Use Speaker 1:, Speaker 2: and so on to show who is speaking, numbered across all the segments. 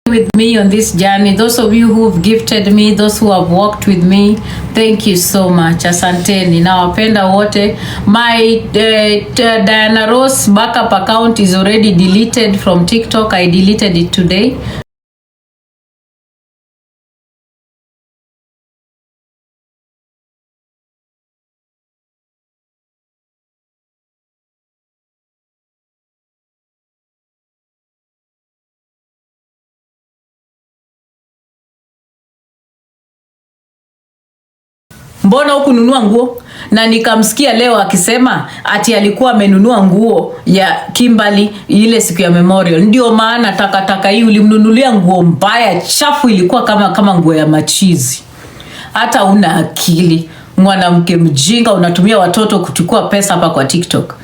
Speaker 1: with me on this journey. Those of you who've gifted me, those who have walked with me, thank you so much. Asanteni. Nawapenda wote. My Diana Ross backup account is already deleted from TikTok. I deleted it today. Mbona hukununua nguo? Na nikamsikia leo akisema ati alikuwa amenunua nguo ya Kimberly ile siku ya memorial. Ndio maana takataka hii ulimnunulia nguo mbaya chafu, ilikuwa kama nguo ya machizi. Hata una akili, mwanamke mjinga, unatumia watoto kuchukua pesa hapa kwa TikTok.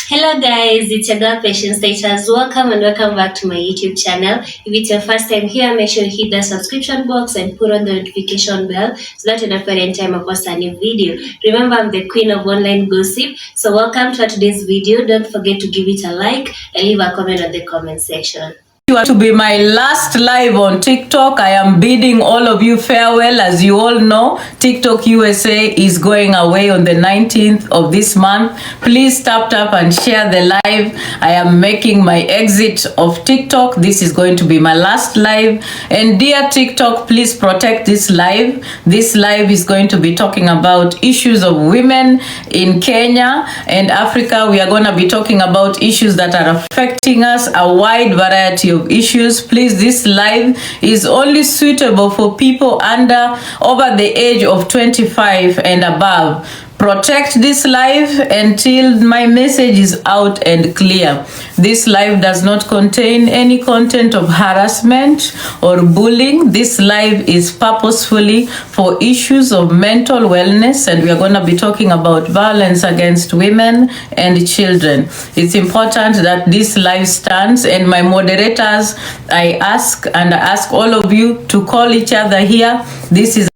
Speaker 2: Hello guys, it's your girl Patience Status. Welcome and welcome back to my YouTube channel. If it's your first time here, make sure you hit the subscription box and put on the notification bell so that you don't forget any time I post a new video. Remember, I'm the queen of online gossip. So welcome to today's video. Don't forget to give it a like and leave a comment on the comment section.
Speaker 1: To be my last live on TikTok. I am bidding all of you farewell. As you all know, TikTok USA is going away on the 19th of this month. Please tap and share the live. I am making my exit of TikTok. This is going to be my last live. And dear TikTok, please protect this live. This live is going to be talking about issues of women in Kenya and Africa. We are going to be talking about issues that are affecting us, a wide variety of issues. Please, this live is only suitable for people over the age of 25 and above. Protect this live until my message is out and clear. This live does not contain any content of harassment or bullying. This live is purposefully for issues of mental wellness, and we are going to be talking about violence against women and children. It's important that this live stands, and my moderators, I ask all of you to call each other here. This is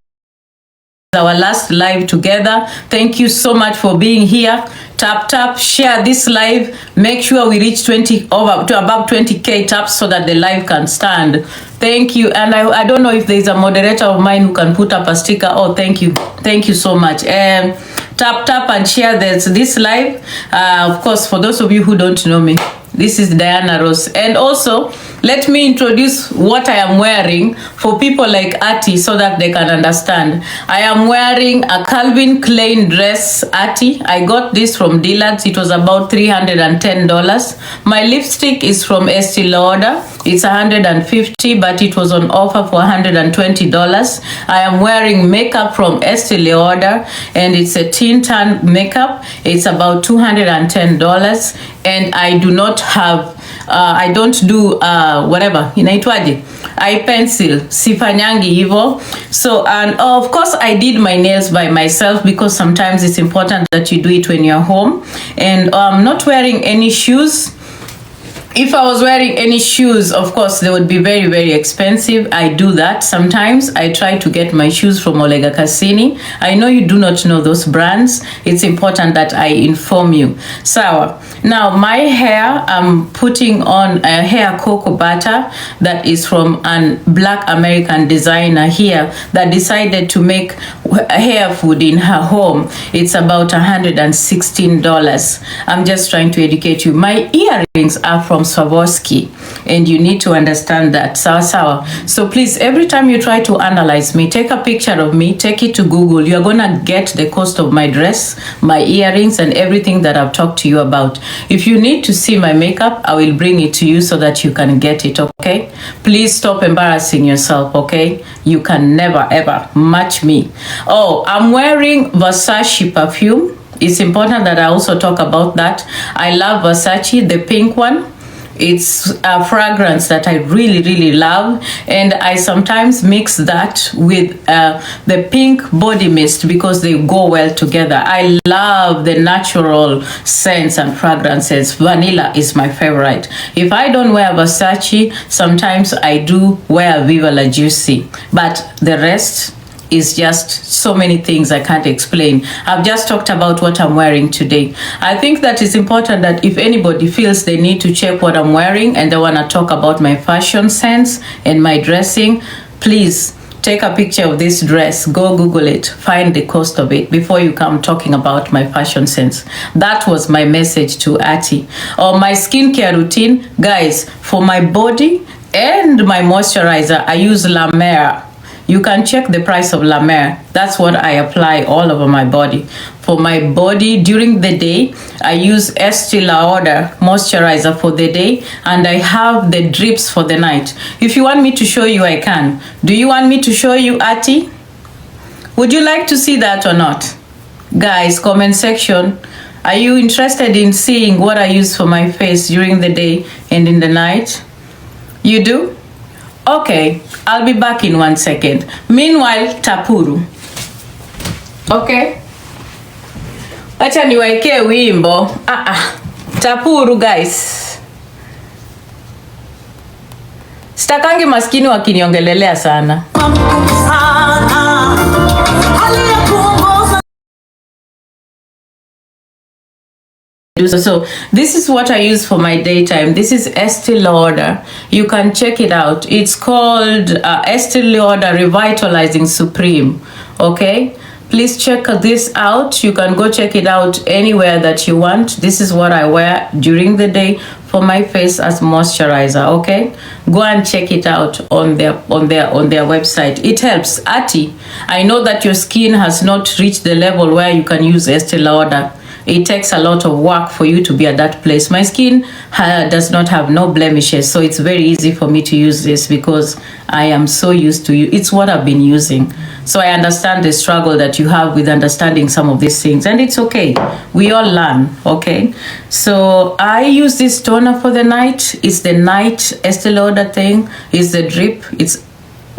Speaker 1: our last live together. Thank you so much for being here. Tap, share this live. Make sure we reach above 20k taps so that the live can stand. Thank you. And I don't know if there is a moderator of mine who can put up a sticker. Oh, thank you so much. Tap and share this live. Of course, for those of you who don't know me, this is Diana Ross. And also, let me introduce what I am wearing for people like Auntie so that they can understand. I am wearing a Calvin Klein dress, Auntie. I got this from Dillard's. It was about $310. My lipstick is from Estee Lauder. It's $150, but it was on offer for $120. I am wearing makeup from Estee Lauder, and it's a tin tan makeup. It's about $210, and I do not have I don't do whatever inaitwaje, eye pencil, sifanyangi hivo. So, and of course I did my nails by myself because sometimes it's important that you do it when you're home. And I'm not wearing any shoes. If I was wearing any shoes, of course, they would be very, very expensive. I do that sometimes. I try to get my shoes from Olega Cassini. I know you do not know those brands. It's important that I inform you. So, now my hair, I'm putting on a hair cocoa butter that is from a Black American designer here that decided to make hair food in her home. It's about $116. I'm just trying to educate you. My earrings are from Swarovski, and you need to understand that. Sawa. So please, every time you try to analyze me, take a picture of me, take it to Google. You're gonna get the cost of my dress, my earrings, and everything that I've talked to you about. If you need to see my makeup, I will bring it to you so that you can get it, okay? Please stop embarrassing yourself, okay? You can never ever match me. Oh, I'm wearing Versace perfume. It's important that I also talk about that. I love Versace, the pink one. It's a fragrance that I really, really love, and I sometimes mix that with the pink body mist because they go well together. I love the natural scents and fragrances. Vanilla is my favorite. If I don't wear Versace, sometimes I do wear Viva La Juicy, but the rest is just so many things I can't explain. I've just talked about what I'm wearing today. I think that it's important that if anybody feels they need to check what I'm wearing and they want to talk about my fashion sense and my dressing, please take a picture of this dress, go Google it, find the cost of it before you come talking about my fashion sense. That was my message to Auntie. Or my skincare routine, guys, for my body and my moisturizer, I use La Mer. You can check the price of La Mer. That's what I apply all over my body. For my body during the day, I use Estee Lauder moisturizer for the day, and I have the drips for the night. If you want me to show you, I can. Do you want me to show you, Auntie? Would you like to see that or not? Guys, comment section. Are you interested in seeing what I use for my face during the day and in the night? You do? Okay, I'll be back in 1 second. Meanwhile, Tapuru. Okay? Acha niwaekee wimbo. Tapuru guys. Sitakangi maskini wakiniongelelea sana. So this is what I use for my daytime. This is Estee Lauder. You can check it out. It's called Estee Lauder Revitalizing Supreme. Okay, please check this out. You can go check it out anywhere that you want. This is what I wear during the day for my face as moisturizer. Okay, go and check it out on their website. It helps. Auntie, I know that your skin has not reached the level where you can use Estee Lauder. It takes a lot of work for you to be at that place. My skin does not have no blemishes, so it's very easy for me to use this because I am so used to it. It's what I've been using. So I understand the struggle that you have with understanding some of these things, and it's okay. We all learn, okay? So I use this toner for the night. It's the night Estee Lauder thing. It's the drip.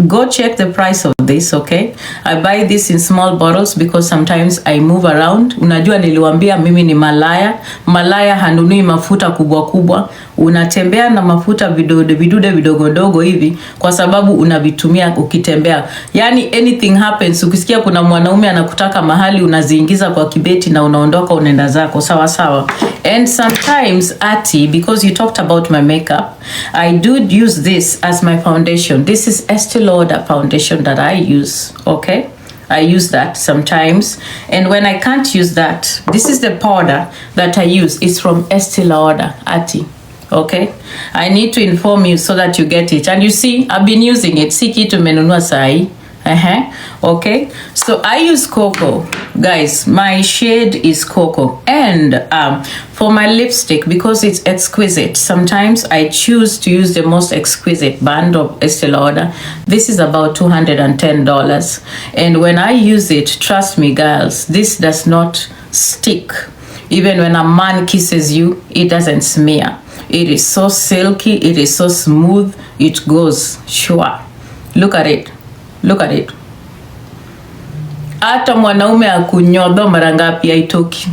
Speaker 1: Go check the price of this, okay? I buy this in small bottles because sometimes I move around. Unajua niliwaambia mimi ni malaya. Malaya hanunui mafuta kubwa kubwa. Unatembea na mafuta vidude vidogo hivi kwa sababu unavitumia ukitembea. Yani anything happens, ukisikia kuna mwanaume anakutaka mahali, unaziingiza kwa kibeti na unaondoka unaenda zako sawa sawa. And sometimes, Auntie, because you talked about my makeup, I do use this as my foundation. This is Estee Lauder foundation that I use, okay? I use that sometimes. And when I can't use that, this is the powder that I use. It's from Estee Lauder, Auntie. Okay, I need to inform you so that you get it. And you see, I've been using it. Si kitu menunua sai. Okay, so I use cocoa, guys. My shade is cocoa. And for my lipstick, because it's exquisite, sometimes I choose to use the most exquisite band of Estee Lauder. This is about $210. And when I use it, trust me, girls, this does not stick. Even when a man kisses you, it doesn't smear. It is so silky, it is so smooth, it goes sure. Look at it. Look at it. Hata mwanaume akunyodho mara ngapi haitoki.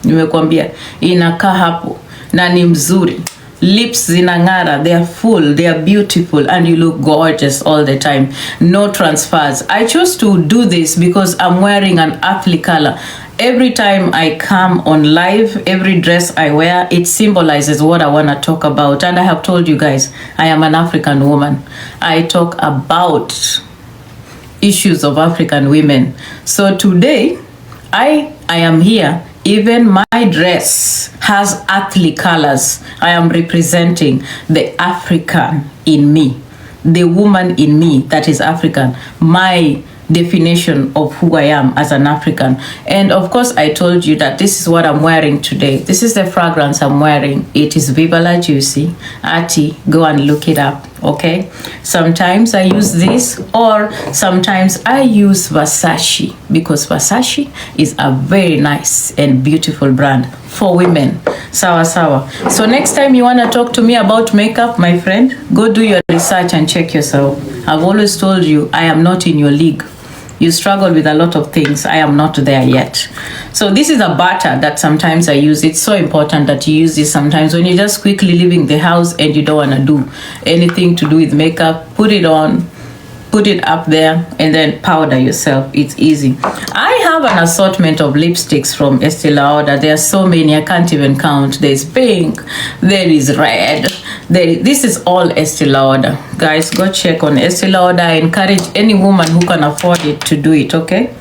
Speaker 1: Nimekwambia inakaa hapo na ni mzuri. Lips zinang'ara, they are full, they are beautiful, and you look gorgeous all the time. No transfers. I chose to do this because I'm wearing an earthly color. Every time I come on live, every dress I wear, it symbolizes what I want to talk about. And I have told you guys, I am an African woman. I talk about issues of African women. So today, I am here. Even my dress has earthly colors. I am representing the African in me, the woman in me that is African. My definition of who I am as an African. And of course, I told you that this is what I'm wearing today. This is the fragrance I'm wearing. It is Viva La Juicy. Auntie, go and look it up, okay? Sometimes I use this, or sometimes I use Versace, because Versace is a very nice and beautiful brand for women. Sawa sawa. So next time you want to talk to me about makeup, my friend, go do your research and check yourself. I've always told you, I am not in your league. You struggle with a lot of things. I am not there yet. So this is a butter that sometimes I use. It's so important that you use this sometimes when you're just quickly leaving the house and you don't want to do anything to do with makeup. Put it on, put it up there, and then powder yourself. It's easy. I have an assortment of lipsticks from Estee Lauder. There are so many, I can't even count. There's pink, there is red, this is all Estee Lauder. Guys, go check on Estee Lauder. I encourage any woman who can afford it to do it, okay?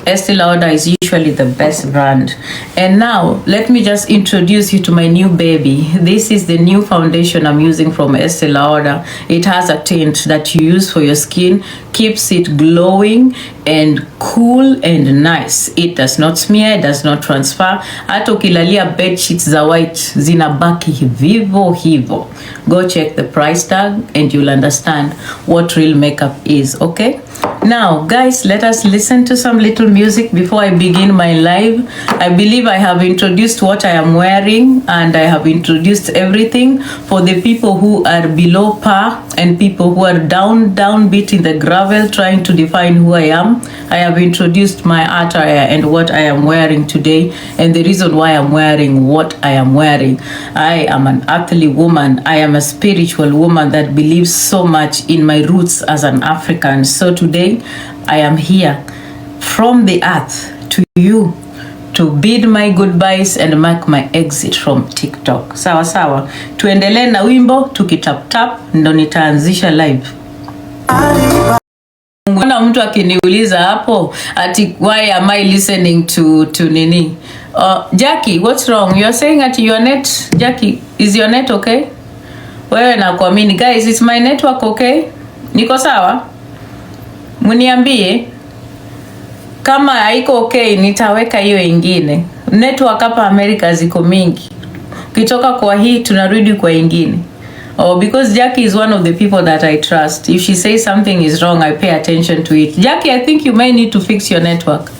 Speaker 1: Estee Lauder is usually the best brand. And now, let me just introduce you to my new baby. This is the new foundation I'm using from Estee Lauder. It has a tint that you use for your skin, keeps it glowing and cool and nice. It does not smear, it does not transfer. Hata ukilalia bed sheets za white zinabaki vivo hivo. Go check the price tag and you'll understand what real makeup is, okay? Now, guys, let us listen to some little music before I begin my live. I believe I have introduced what I am wearing, and I have introduced everything for the people who are below par and people who are downbeat in the gravel trying to define who I am. I have introduced my attire and what I am wearing today, and the reason why I'm wearing what I am wearing. I am an earthly woman. I am a spiritual woman that believes so much in my roots as an African. So today I am here from the earth to you to bid my goodbyes and mark my exit from TikTok. Sawa sawa, tuendelee na wimbo tukitap tap, ndo nitaanzisha live. Kuna mtu akiniuliza hapo ati why am I listening to nini? Jackie, what's wrong? You're saying at your net, Jackie, is your net okay? Wewe na kuamini, guys, is my network okay? Niko sawa? Muniambie kama haiko okay, nitaweka hiyo ingine. Network hapa America ziko mingi. Kitoka kwa hii tunarudi kwa ingine. Because Jackie is one of the people that I trust. If she says something is wrong, I pay attention to it. Jackie, I think you may need to fix your network.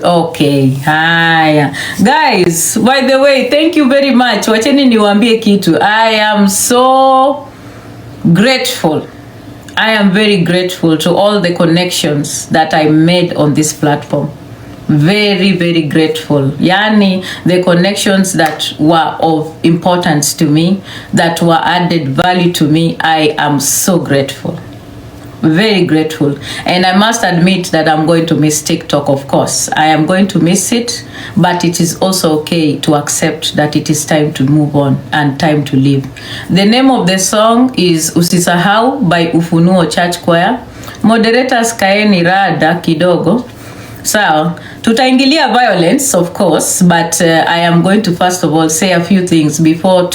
Speaker 1: Okay, haya. Guys, by the way, thank you very much. Wacheni niwaambie kitu. I am so grateful. I am very grateful to all the connections that I made on this platform. Very, very grateful. Yani, the connections that were of importance to me, that were added value to me, I am so grateful. Very grateful. And I must admit that I'm going to miss TikTok, of course. I am going to miss it, but it is also okay to accept that it is time to move on and time to live. The name of the song is Usisahau by Ufunuo Church Choir. Moderators kaeni rada kidogo. So, tutaingilia violence, of course, but I am going to first of all say a few things before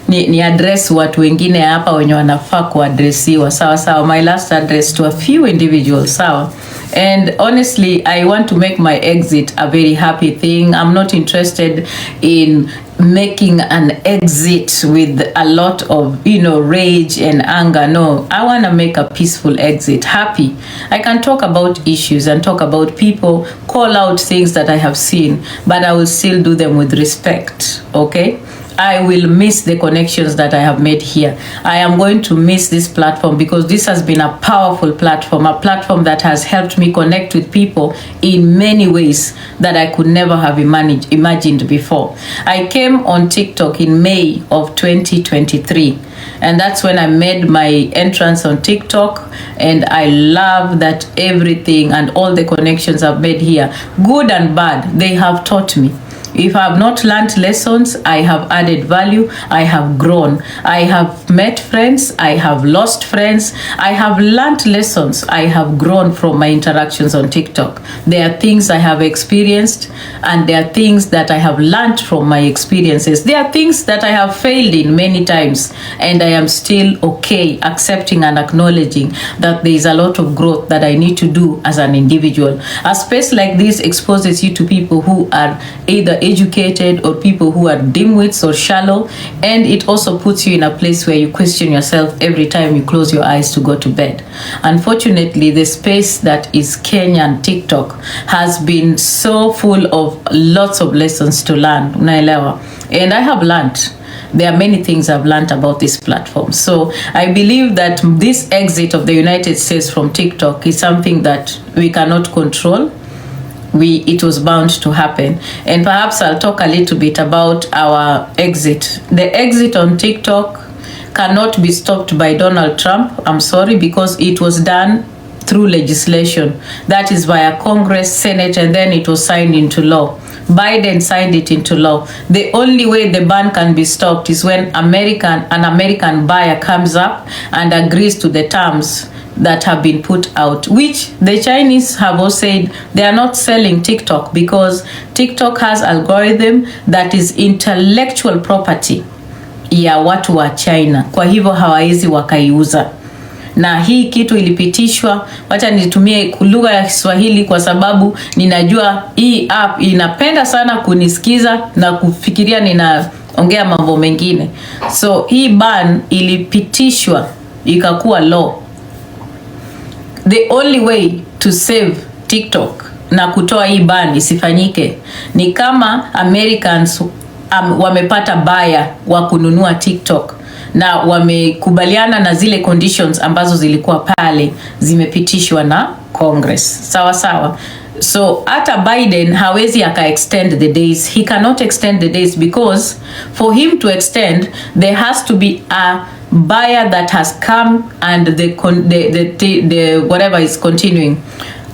Speaker 1: ni address watu wengine hapa wenye wanafaa kuadresiwa. Sawa sawa, my last address to a few individuals, sawa. And honestly, I want to make my exit a very happy thing. I'm not interested in making an exit with a lot of, rage and anger. No, I want to make a peaceful exit, happy. I can talk about issues and talk about people, call out things that I have seen, but I will still do them with respect, okay? I will miss the connections that I have made here. I am going to miss this platform because this has been a powerful platform, a platform that has helped me connect with people in many ways that I could never have imagined before. I came on TikTok in May of 2023, and that's when I made my entrance on TikTok, and I love that everything and all the connections I've made here, good and bad, they have taught me. If I have not learned lessons, I have added value, I have grown. I have met friends, I have lost friends, I have learned lessons, I have grown from my interactions on TikTok. There are things I have experienced, and there are things that I have learned from my experiences. There are things that I have failed in many times, and I am still okay accepting and acknowledging that there is a lot of growth that I need to do as an individual. A space like this exposes you to people who are either educated or people who are dimwits or shallow, and it also puts you in a place where you question yourself every time you close your eyes to go to bed. Unfortunately, the space that is Kenyan TikTok has been so full of lots of lessons to learn, unaelewa, and I have learned. There are many things I've learned about this platform. So I believe that this exit of the United States from TikTok is something that we cannot control. It was bound to happen, and perhaps I'll talk a little bit about our exit. The exit on TikTok cannot be stopped by Donald Trump. I'm sorry, because it was done through legislation. That is via Congress, Senate, and then it was signed into law. Biden signed it into law. The only way the ban can be stopped is when an American buyer comes up and agrees to the terms that have been put out, which the Chinese have all said they are not selling TikTok because TikTok has algorithm that is intellectual property ya watu wa China. Kwa hivyo hawawezi wakaiuza. Na hii kitu ilipitishwa, wacha nitumie lugha ya Kiswahili kwa sababu ninajua hii app inapenda sana kunisikiza na kufikiria ninaongea mambo mengine. So hii ban ilipitishwa ikakuwa law. The only way to save TikTok na kutoa hii ban isifanyike ni kama Americans wamepata buyer wa kununua TikTok na wamekubaliana na zile conditions ambazo zilikuwa pale zimepitishwa na Congress. Sawa sawa. So hata Biden hawezi extend the days. He cannot extend the days because for him to extend there has to be a buyer that has come and the whatever is continuing.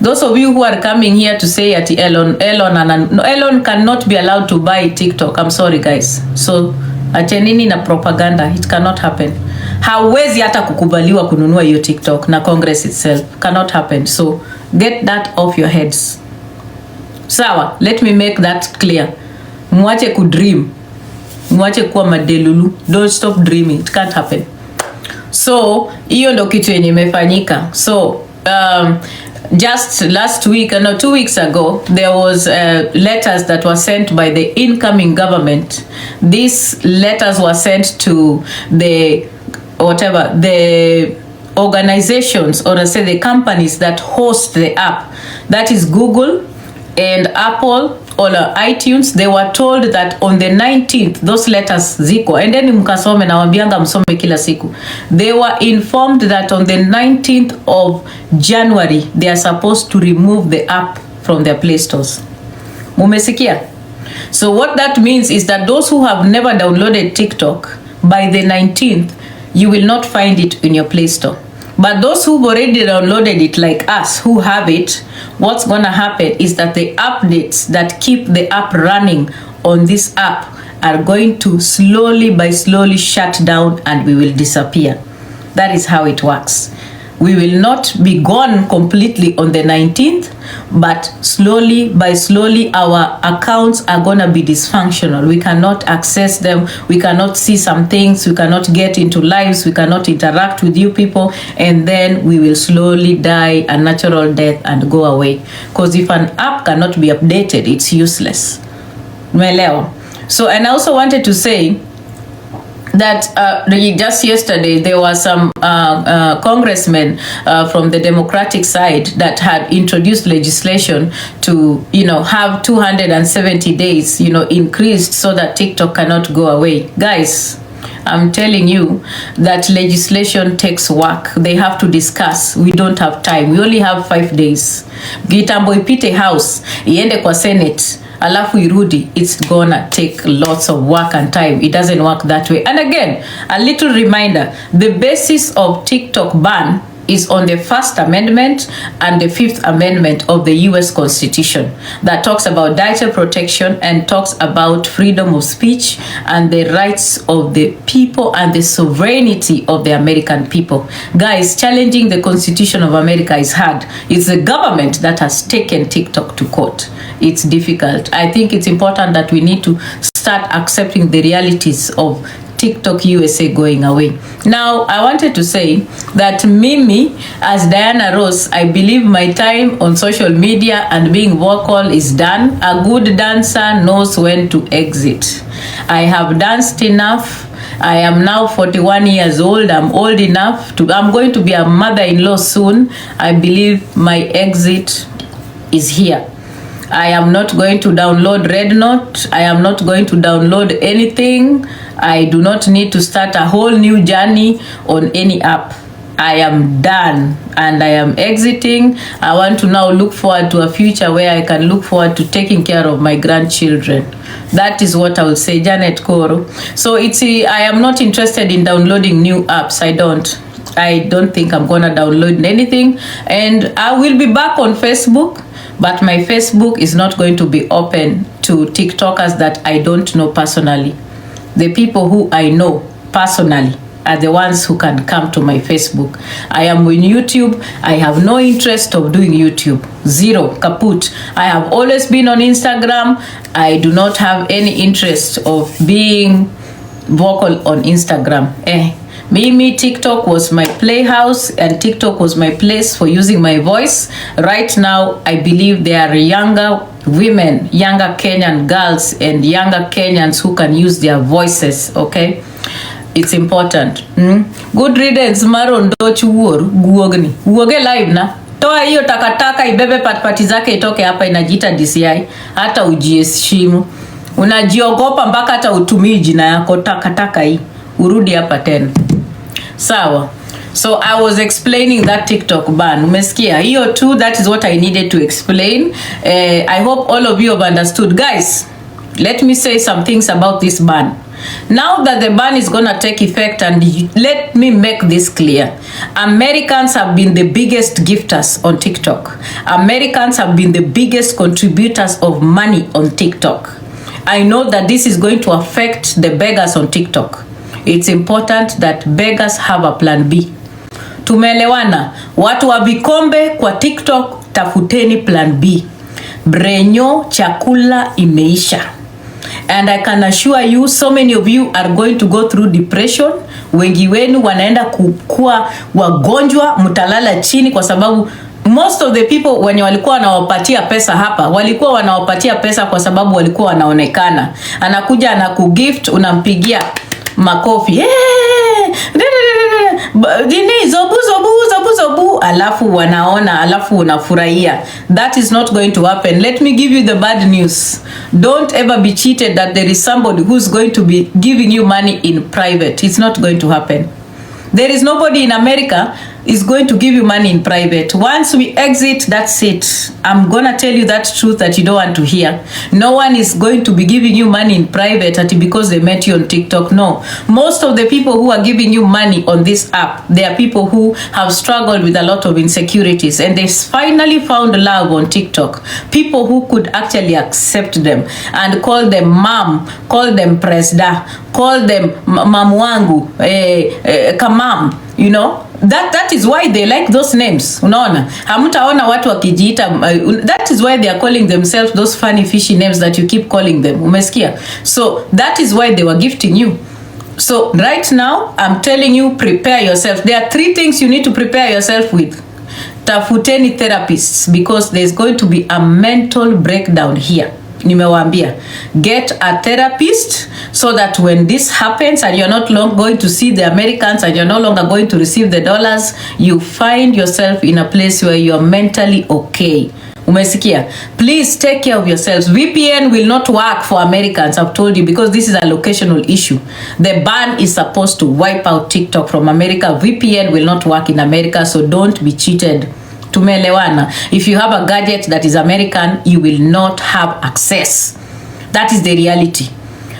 Speaker 1: Those of you who are coming here to say at Elon cannot be allowed to buy TikTok. I'm sorry guys. So achenini na propaganda, it cannot happen. Hawezi hata kukubaliwa kununua hiyo TikTok na Congress itself. Cannot happen. So get that off your heads. Sawa, let me make that clear. Mwache kudream. Mwache kuwa madelulu. Don't stop dreaming. It can't happen. So hiyo ndo kitu yenye imefanyika. So just last week, no, 2 weeks ago, there was letters that were sent by the incoming government. These letters were sent to the organizations, or I say the companies that host the app. That is Google and Apple or iTunes. They were told that on the 19th, those letters ziko, and then mkasome na wambianga msome kila siku. They were informed that on the 19th of January, they are supposed to remove the app from their play stores. Mumesikia? So what that means is that those who have never downloaded TikTok, by the 19th, you will not find it in your play store. But those who've already downloaded it, like us who have it, what's gonna happen is that the updates that keep the app running on this app are going to slowly shut down and we will disappear. That is how it works. We will not be gone completely on the 19th, but slowly our accounts are gonna be dysfunctional. We cannot access them, we cannot see some things, we cannot get into lives, we cannot interact with you people, and then we will slowly die a natural death and go away. Because if an app cannot be updated, it's useless. Umeelewa? So, and I also wanted to say that just yesterday there were some congressmen from the Democratic side that had introduced legislation to, have 270 days, increased so that TikTok cannot go away. Guys, I'm telling you that legislation takes work. They have to discuss. We don't have time. We only have 5 days. Gitambo ipite House, iende kwa Senate, alafu irudi, it's gonna take lots of work and time. It doesn't work that way. And again, a little reminder, the basis of TikTok ban is on the First Amendment and the Fifth Amendment of the US Constitution that talks about data protection and talks about freedom of speech and the rights of the people and the sovereignty of the American people. Guys, challenging the Constitution of America is hard. It's the government that has taken TikTok to court. It's difficult. I think it's important that we need to start accepting the realities of TikTok USA going away. Now, I wanted to say that Mimi, as Diana Ross, I believe my time on social media and being vocal is done. A good dancer knows when to exit. I have danced enough. I am now 41 years old. I'm old enough I'm going to be a mother-in-law soon. I believe my exit is here. I am not going to download Red Note. I am not going to download anything. I do not need to start a whole new journey on any app. I am done and I am exiting. I want to now look forward to a future where I can look forward to taking care of my grandchildren. That is what I would say, Janet Koro. So I am not interested in downloading new apps. I don't think I'm gonna download anything, and I will be back on Facebook, but my Facebook is not going to be open to TikTokers that I don't know personally. The people who I know personally are the ones who can come to my Facebook. I am on YouTube. I have no interest of doing YouTube. Zero, kaput. I have always been on Instagram. I do not have any interest of being vocal on Instagram. Mimi, TikTok was my playhouse and TikTok was my place for using my voice. Right now, I believe there are younger women, younger Kenyan girls and younger Kenyans who can use their voices, okay? It's important. Good riddance, Maron Dochuur, Guogni. Guoge live na. Toa hiyo takataka ibebe patipati zake itoke hapa, inajiita DCI. Hata ujiheshimu. Unajiogopa mpaka hata utumii jina yako, takataka hii. Urudi hapa tena. Sawa. So I was explaining that TikTok ban. Umesikia? Hiyo too, that is what I needed to explain. I hope all of you have understood. Guys, let me say some things about this ban. Now that the ban is gonna take effect, and let me make this clear. Americans have been the biggest gifters on TikTok. Americans have been the biggest contributors of money on TikTok. I know that this is going to affect the beggars on TikTok. It's important that beggars have a plan B. Tumeelewana? Watu wa vikombe kwa TikTok, tafuteni plan B. Brenyo chakula imeisha. And I can assure you, so many of you are going to go through depression. Wengi wenu wanaenda kukua wagonjwa, mutalala chini kwa sababu most of the people wenye walikuwa wanawapatia pesa hapa, walikuwa wanawapatia pesa kwa sababu walikuwa wanaonekana. Anakuja anakugift, unampigia makofi. Dini zobu alafu wanaona, alafu unafurahia. That is not going to happen. Let me give you the bad news. Don't ever be cheated that there is somebody who's going to be giving you money in private. It's not going to happen. There is nobody in America is going to give you money in private. Once we exit, that's it. I'm gonna tell you that truth that you don't want to hear. No one is going to be giving you money in private because they met you on TikTok. No. Most of the people who are giving you money on this app, they are people who have struggled with a lot of insecurities, and they finally found love on TikTok. People who could actually accept them and call them mom, call them presda, call them mamwangu, kamam, you know. That is why they like those names. Unaona? Hamtaona watu wakijiita. That is why they are calling themselves those funny fishy names that you keep calling them. Umesikia? So that is why they were gifting you. So right now, I'm telling you, prepare yourself. There are 3 things you need to prepare yourself with. Tafuteni therapists, because there's going to be a mental breakdown here. Nimewaambia, get a therapist so that when this happens and you're not long going to see the Americans and you're no longer going to receive the dollars, you find yourself in a place where you're mentally okay. Umesikia? Please take care of yourselves. VPN will not work for Americans, I've told you, because this is a locational issue. The ban is supposed to wipe out TikTok from America. VPN will not work in America, so don't be cheated. Tumeelewana. If you have a gadget that is American, you will not have access. That is the reality.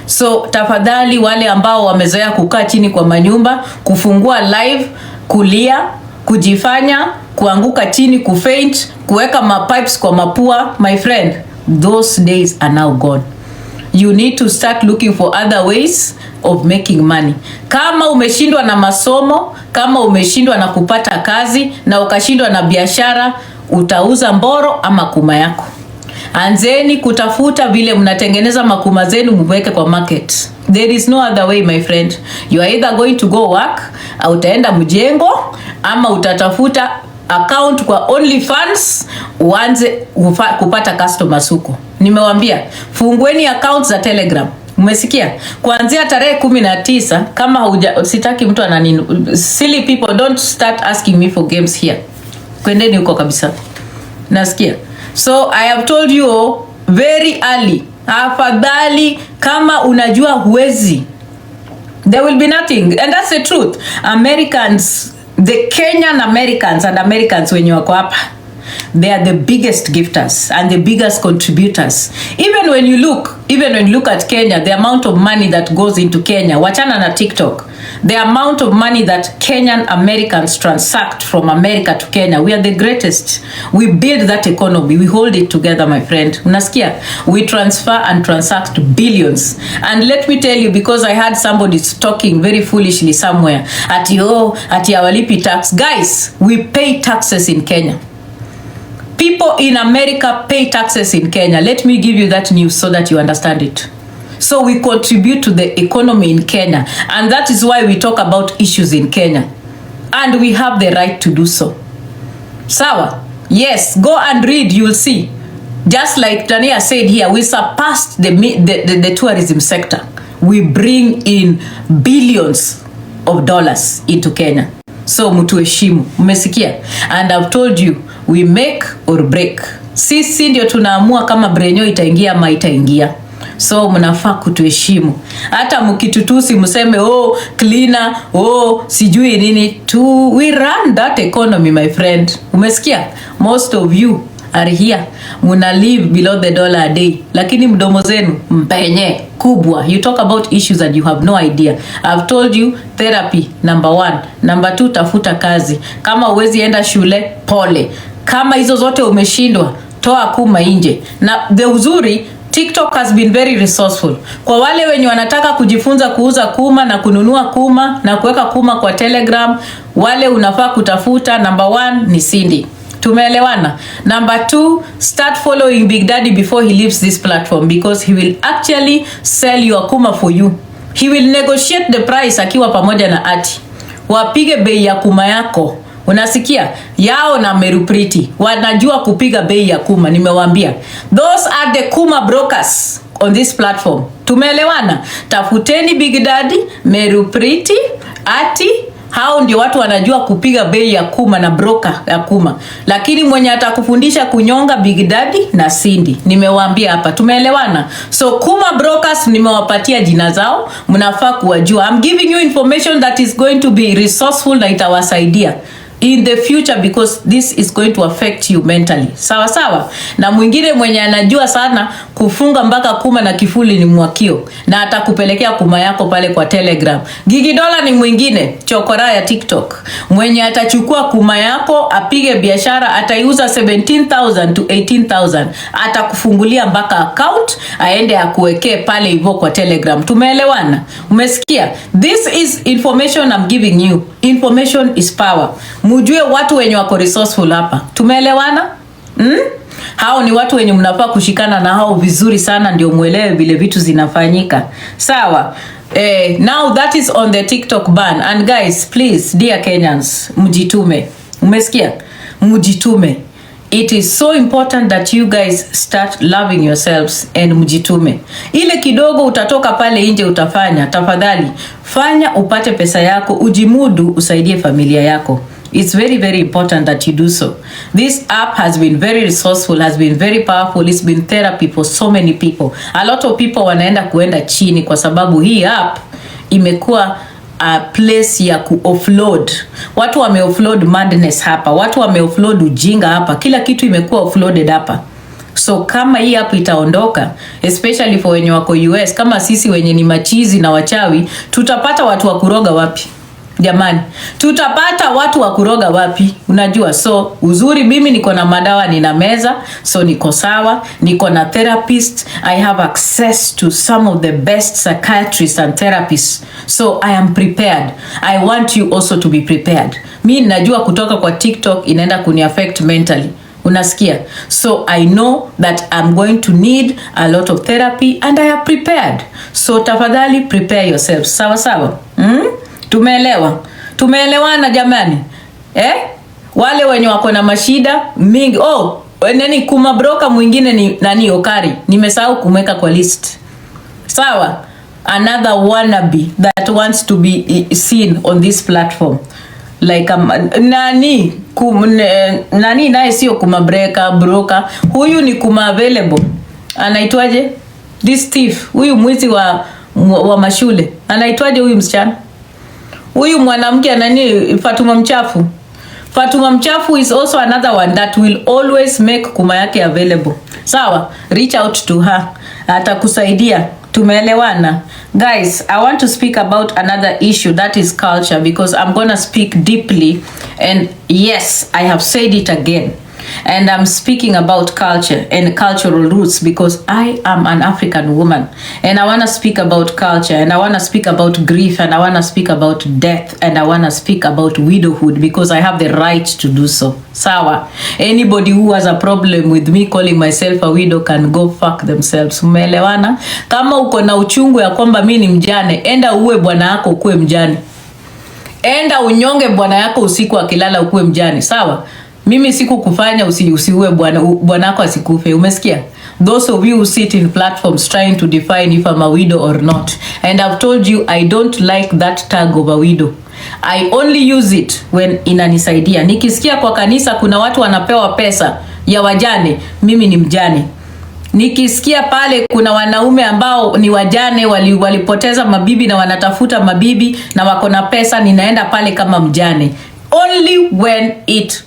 Speaker 1: So tafadhali wale ambao wamezoea kukaa chini kwa manyumba, kufungua live, kulia, kujifanya, kuanguka chini, kufaint, kuweka mapipes kwa mapua, my friend, those days are now gone. You need to start looking for other ways of making money. Kama umeshindwa na masomo, kama umeshindwa na kupata kazi, na ukashindwa na biashara, utauza mboro ama kuma yako. Anzeni kutafuta vile mnatengeneza makuma zenu muweke kwa market. There is no other way, my friend. You are either going to go work, au utaenda mjengo, ama utatafuta account kwa OnlyFans, uanze kupata customers huko. Nimewaambia, fungueni accounts za Telegram. Umesikia? Kuanzia tarehe 19, kama sitaki mtu anani, silly people, don't start asking me for games here. Kwendeni huko kabisa. Nasikia? So I have told you very early, afadhali kama unajua huwezi, there will be nothing. And that's the truth. Americans the Kenyan Americans and Americans wenye wako hapa, they are the biggest gifters and the biggest contributors. Even when you look at Kenya, the amount of money that goes into Kenya, wachana na TikTok, the amount of money that Kenyan Americans transact from America to Kenya, we are the greatest. We build that economy, we hold it together, my friend. Unasikia? We transfer and transact billions. And let me tell you, because I heard somebody talking very foolishly somewhere, ati hawalipi tax. Guys, we pay taxes in Kenya. People in America pay taxes in Kenya. Let me give you that news so that you understand it. So we contribute to the economy in Kenya. And that is why we talk about issues in Kenya. And we have the right to do so. Sawa? Yes, go and read, you will see. Just like Tania said here, we surpassed the tourism sector. We bring in billions of dollars into Kenya. So mtuheshimu, umesikia? And I've told you, we make or break. Sisi ndio tunaamua kama brenyo itaingia ama itaingia. So mnafaa kutuheshimu. Hata mkitutusi mseme cleaner, sijui nini, we run that economy, my friend. Umesikia? Most of you are here, muna live below the $1 a day, lakini mdomo zenu mpenye kubwa. You talk about issues and you have no idea. I've told you, therapy number 1, number 2, tafuta kazi. Kama uwezi enda shule, pole. Kama hizo zote umeshindwa, toa kuma nje. Na the uzuri, TikTok has been very resourceful. Kwa wale wenye wanataka kujifunza kuuza kuma na kununua kuma na kuweka kuma kwa Telegram, wale unafaa kutafuta, number 1 ni Cindy. Tumeelewana? Number 2, start following Big Daddy before he leaves this platform, because he will actually sell your kuma for you. He will negotiate the price akiwa pamoja na Auntie. Wapige bei ya kuma yako. Unasikia? Yao na Meru Pretty wanajua kupiga bei ya kuma, nimewaambia. Those are the kuma brokers on this platform. Tumeelewana? Tafuteni Big Daddy, Meru Pretty, Auntie. Hao ndio watu wanajua kupiga bei ya kuma na broker ya kuma. Lakini mwenye atakufundisha kunyonga Big Daddy na Cindy. Nimewaambia hapa. Tumeelewana? So kuma brokers nimewapatia jina zao. Mnafaa kuwajua. I'm giving you information that is going to be resourceful na itawasaidia in the future, because this is going to affect you mentally. Sawa sawa? Na mwingine mwenye anajua sana kufunga mpaka kuma na kifuli ni Mwakio, na atakupelekea kuma yako pale kwa Telegram. Gigidola ni mwingine, chokora ya TikTok, mwenye atachukua kuma yako apige biashara, ataiuza 17,000 to 18,000, atakufungulia mpaka account, aende akuwekee pale hivyo kwa Telegram. Tumeelewana? Umesikia? This is information I'm giving you. Information is power. Mujue watu wenye wako resourceful hapa. Tumeelewana? Hao ni watu wenye mnafaa kushikana na hao vizuri sana, ndio muelewe vile vitu zinafanyika. Sawa? Now that is on the TikTok ban. And guys, please, dear Kenyans, mjitume. Umesikia? Mjitume. It is so important that you guys start loving yourselves and mjitume. Ile kidogo utatoka pale nje utafanya, tafadhali fanya upate pesa yako, ujimudu, usaidie familia yako. It's very, very important that you do so. This app has been very resourceful, has been very powerful. It's been therapy for so many people. A lot of people wanaenda kuenda chini kwa sababu hii app imekuwa a place ya ku-offload. Watu wame-offload madness hapa. Watu wame-offload ujinga hapa. Kila kitu imekuwa offloaded hapa. So kama hii app itaondoka, especially for wenye wako US, kama sisi wenye ni machizi na wachawi, tutapata watu wa kuroga wapi? Jamani, tutapata watu wa kuroga wapi? Unajua, so uzuri mimi niko na madawa nina meza, so niko sawa, niko na therapist, I have access to some of the best psychiatrists and therapists. So I am prepared. I want you also to be prepared. Mimi najua kutoka kwa TikTok inaenda kuni affect mentally. Unasikia? So I know that I'm going to need a lot of therapy and I am prepared. So tafadhali prepare yourself. Sawa sawa? Tumeelewa? Tumeelewana jamani? Wale wenye wako na mashida mingi. Nani kuma broker mwingine ni nani Okari. Nimesahau kumweka kwa list. Sawa? Another wannabe that wants to be seen on this platform. Like nani naye sio kuma broker. Huyu ni kuma available. Anaitwaje? This thief. Huyu mwizi wa mashule. Anaitwaje huyu msichana? Huyu mwanamke nani, Fatuma Mchafu. Fatuma Mchafu is also another one that will always make kuma yake available. Sawa, reach out to her. Atakusaidia. Tumeelewana. Guys, I want to speak about another issue, that is culture, because I'm gonna speak deeply, and yes, I have said it again. And I'm speaking about culture and cultural roots because I am an African woman, and I want to speak about culture, and I want to speak about grief, and I want to speak about death, and I want to speak about widowhood because I have the right to do so. Sawa. Anybody who has a problem with me calling myself a widow can go fuck themselves. Umeelewana? Kama uko na uchungu ya kwamba mimi ni mjane, enda uwe bwana yako ukuwe mjane. Enda unyonge bwana yako usiku akilala ukuwe mjane. Sawa? Mimi siku kufanya usiue bwana wako asikufe. Umesikia? Those of you who sit in platforms trying to define if I'm a widow or not. And I've told you I don't like that tag of a widow. I only use it when inanisaidia. Nikisikia kwa kanisa kuna watu wanapewa pesa ya wajane, mimi ni mjane. Nikisikia pale kuna wanaume ambao ni wajane walipoteza mabibi na wanatafuta mabibi na wako na pesa, ninaenda pale kama mjane. Only when it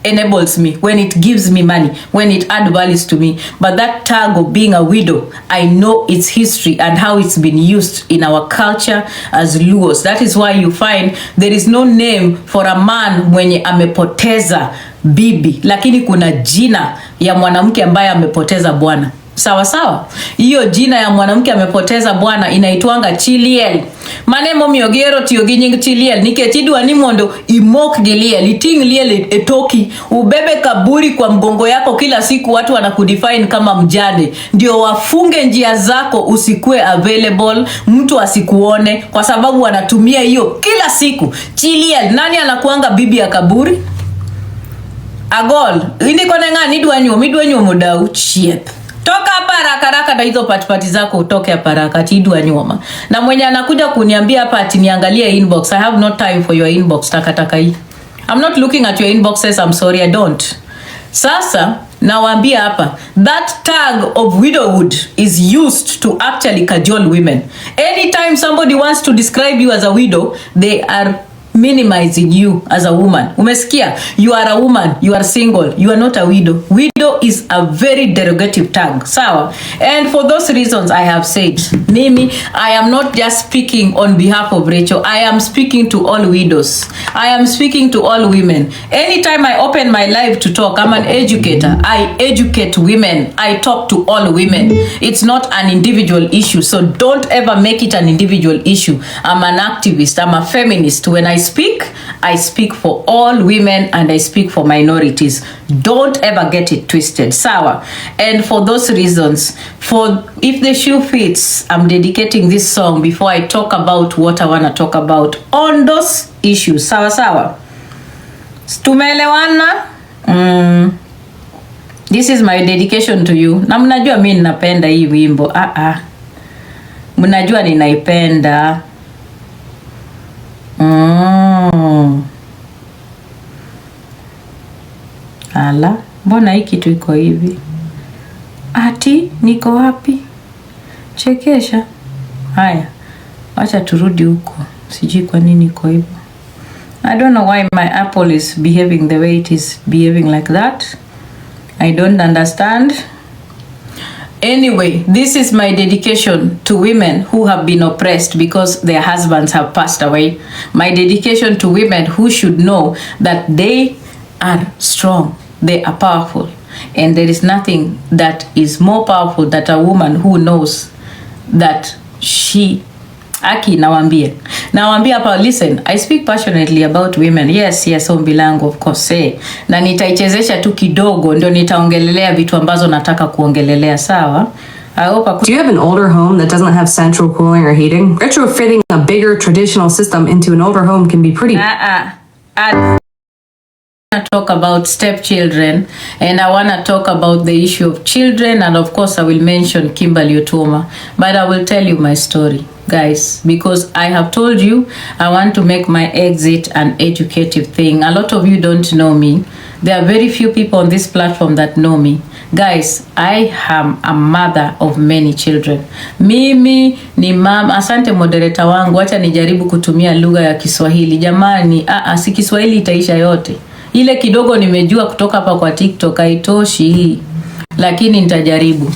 Speaker 1: enables me, when it gives me money, when it adds values to me. But that tag of being a widow, I know its history and how it's been used in our culture as Luos. That is why you find there is no name for a man mwenye amepoteza bibi, lakini kuna jina ya mwanamke ambaye amepoteza bwana. Sawa sawa. Hiyo jina ya mwanamke amepoteza bwana inaitwanga Chiliel. Manemo miogero tioginying Chiliel. Nikechidwa ni mondo imok giliel. Iting liel etoki. Ubebe kaburi kwa mgongo yako kila siku, watu wanakudefine kama mjane. Ndio wafunge njia zako usikue available, mtu asikuone kwa sababu wanatumia hiyo kila siku. Chiliel, nani anakuanga bibi ya kaburi? Agol, hindi konenga midwanyo mudau chiep. Toka hapa haraka na hizo patipati zako utoke hapa haraka tidwa nyoma. Na mwenye anakuja kuniambia hapa ati niangalie inbox, I have no time for your inbox takataka hii. I'm not looking at your inboxes, I'm sorry, I don't. Sasa nawaambia hapa, that tag of widowhood is used to actually cajole women. Anytime somebody wants to describe you as a widow, they are minimizing you as a woman. Umesikia? You are a woman, you are single, you are not a widow. Widow is a very derogative tag. Sawa? And for those reasons I have said, Mimi, I am not just speaking on behalf of Rachel. I am speaking to all widows. I am speaking to all women. Anytime I open my life to talk, I'm an educator. I educate women. I talk to all women. It's not an individual issue. So don't ever make it an individual issue. I'm an activist. I'm a feminist. When I speak for all women and I speak for minorities. Don't ever get it twisted. Sawa. And for those reasons, if the shoe fits, I'm dedicating this song before I talk about what I want to talk about on those issues. Sawa sawa. Tumeelewana? This is my dedication to you. Na mnajua mimi ninapenda hii wimbo. Mnajua ninaipenda. Ala, mbona hii kitu iko hivi? Ati, niko wapi? Chekesha. Haya, wacha turudi huko. Sijui kwa nini iko hivyo. I don't know why my Apple is behaving the way it is behaving like that. I don't understand. Anyway, this is my dedication to women who have been oppressed because their husbands have passed away. My dedication to women who should know that they are strong, they are powerful, and there is nothing that is more powerful than a woman who knows that she nawambia hapa, listen, I speak passionately about women. Yes, ombi langu of course, na nitaichezesha tu kidogo ndio nitaongelelea vitu ambazo nataka kuongelelea. Sawa?
Speaker 3: Do you have an older home that doesn't have central cooling or heating? Retrofitting a bigger traditional system into an older home can be pretty I talk about stepchildren, and I want to talk about the issue of children, and of course I will mention Kimberly Otuoma, but I will tell you my story, guys, because I have told you I want to make my exit an educative thing. A lot of you don't know me. There are very few people on this platform that know me. Guys, I am a mother of many children. Mimi ni mama. Asante moderator wangu, acha nijaribu kutumia lugha ya Kiswahili. Jamani, si Kiswahili itaisha yote. Ile kidogo nimejua kutoka hapa kwa TikTok haitoshi hii. Lakini nitajaribu.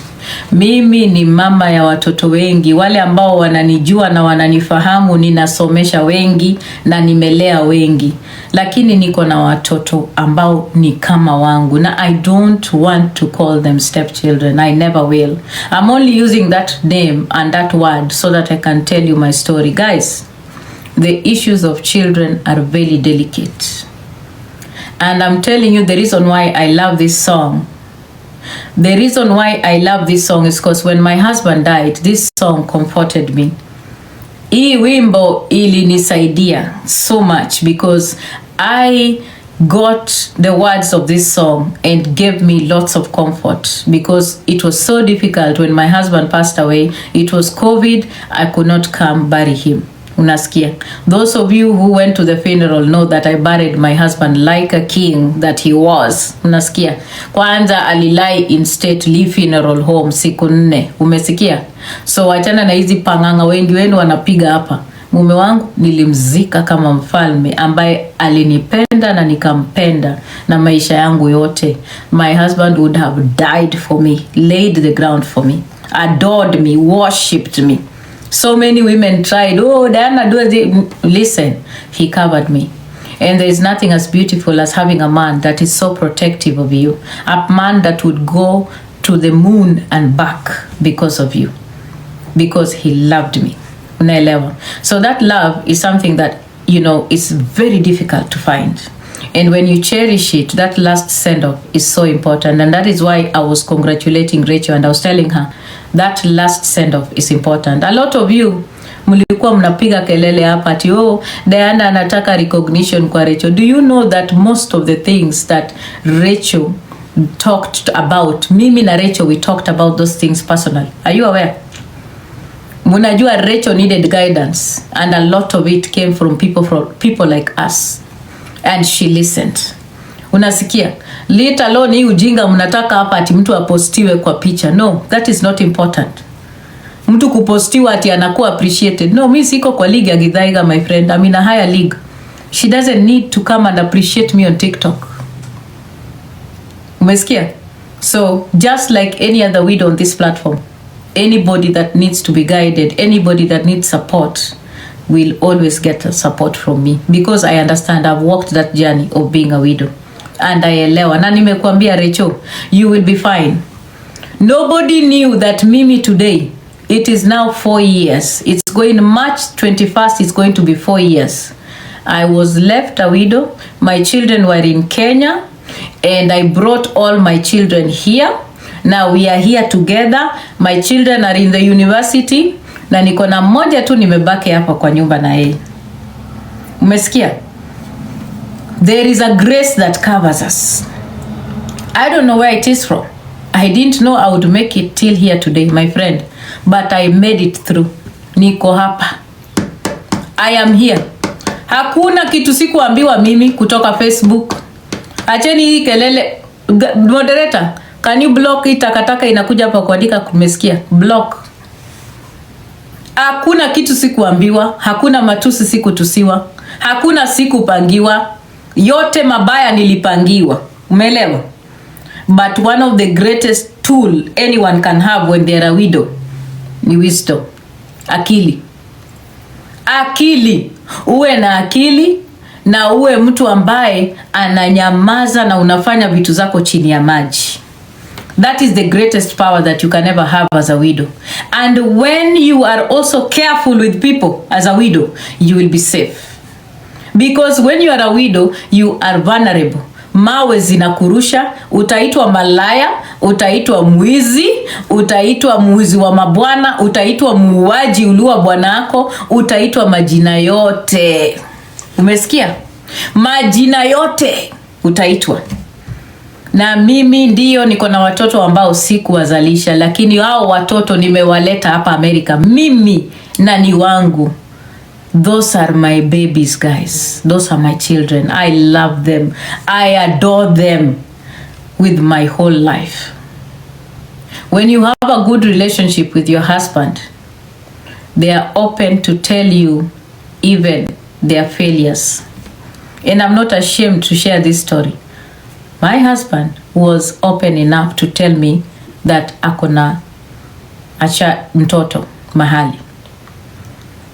Speaker 3: Mimi ni mama ya watoto wengi. Wale ambao wananijua na wananifahamu, ninasomesha wengi na nimelea wengi. Lakini niko na watoto ambao ni kama wangu, na I don't want to call them stepchildren. I never will. I'm only using that name and that word so that I can tell you my story. Guys, the issues of children are very delicate. And I'm telling you the reason why I love this song. The reason why I love this song is because when my husband died, this song comforted me. Hii wimbo ilinisaidia so much because I got the words of this song and gave me lots of comfort because it was so difficult when my husband passed away. It was COVID. I could not come bury him. Unasikia? Those of you who went to the funeral know that I buried my husband like a king that he was. Unasikia? Kwanza alilai in state Lee funeral home siku 4. Umesikia? So wachana na hizi panganga wengi wenu wanapiga hapa. Mume wangu nilimzika kama mfalme ambaye alinipenda na nikampenda na maisha yangu yote. My husband would have died for me, laid the ground for me, adored me, worshipped me. So many women tried, Diana, do it. Listen, he covered me. And there is nothing as beautiful as having a man that is so protective of you. A man that would go to the moon and back because of you. Because he loved me. Unaelewa? So that love is something that, is very difficult to find. And when you cherish it, that last send-off is so important. And that is why I was congratulating Rachel and I was telling her, that last send-off is important. A lot of you, mlikuwa mnapiga kelele hapa ati Diana anataka recognition kwa Rachel. Do you know that most of the things that Rachel talked about, mimi na Rachel, we talked about those things personally. Are you aware? Munajua Rachel needed guidance and a lot of it came from people like us. And she listened. Unasikia? Let alone hii ujinga mnataka hapa ati mtu apostiwe kwa picha. No, that is not important. Mtu kupostiwa ati anakuwa appreciated. No, mimi siko kwa league ya Githaiga, my friend. I'm in a higher league. She doesn't need to come and appreciate me on TikTok. Umesikia? So, just like any other widow on this platform, anybody that needs to be guided, anybody that needs support, will always get support from me because I understand I've walked that journey of being a widow. And I elewa. Na nimekuambia Rachel, you will be fine. Nobody knew that Mimi today, it is now 4 years. It's going March 21st, it's going to be 4 years. I was left a widow. My children were in Kenya and I brought all my children here. Now we are here together. My children are in the university. Na niko na mmoja tu nimebaki hapa kwa nyumba na yeye. Umesikia? There is a grace that covers us. I don't know where it is from. I didn't know I would make it till here today, my friend. But I made it through. Niko hapa. I am here. Hakuna kitu sikuambiwa mimi kutoka Facebook. Acheni hii kelele. Moderator, can you block hii takataka inakuja hapa kuandika kumesikia? Block. Hakuna kitu sikuambiwa, hakuna matusi sikutusiwa, hakuna sikupangiwa, yote mabaya nilipangiwa. Umeelewa? But one of the greatest tool anyone can have when they are a widow ni wisdom. Akili. Akili. Uwe na akili na uwe mtu ambaye ananyamaza na unafanya vitu zako chini ya maji. That is the greatest power that you can ever have as a widow. And when you are also careful with people as a widow, you will be safe. Because when you are a widow, you are vulnerable. Mawe zinakurusha, utaitwa malaya, utaitwa mwizi, utaitwa mwizi wa mabwana, utaitwa muuaji uliwa bwanako, utaitwa majina yote. Umesikia? Majina yote utaitwa. Na mimi ndiyo niko na watoto ambao sikuwazalisha, lakini hao watoto nimewaleta hapa Amerika. Mimi na ni wangu. Those are my babies, guys. Those are my children. I love them. I adore them with my whole life. When you have a good relationship with your husband, they are open to tell you even their failures. And I'm not ashamed to share this story. My husband was open enough to tell me that akona acha mtoto mahali.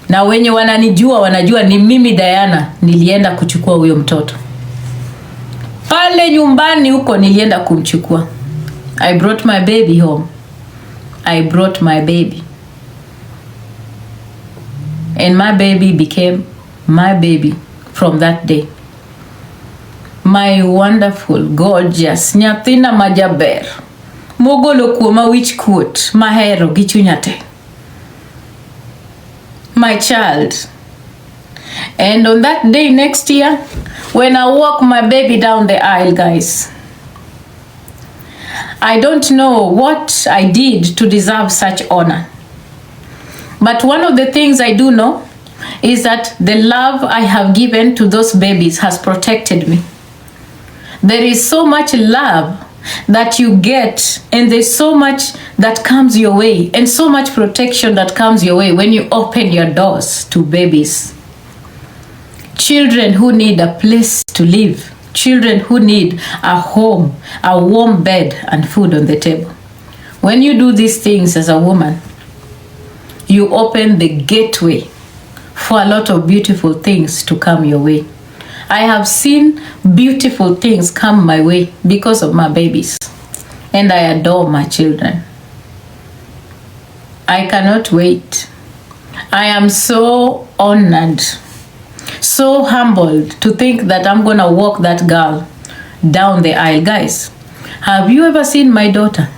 Speaker 3: Na wenye wanajua ni mimi Diana nilienda kuchukua huyo mtoto. Pale nyumbani huko nilienda kumchukua. I brought my baby home. I brought my baby. And my baby became my baby from that day. My wonderful, gorgeous, nyathina majaber. Mogolo kuoma wich kuot, mahero gi chunya te. My child. And on that day next year, when I walk my baby down the aisle, guys, I don't know what I did to deserve such honor. But one of the things I do know is that the love I have given to those babies has protected me. There is so much love that you get, and there's so much that comes your way, and so much protection that comes your way when you open your doors to babies. Children who need a place to live. Children who need a home, a warm bed, and food on the table. When you do these things as a woman, you open the gateway for a lot of beautiful things to come your way. I have seen beautiful things come my way because of my babies. And I adore my children. I cannot wait. I am so honored, so humbled to think that I'm gonna walk that girl down the aisle. Guys, have you ever seen my daughter?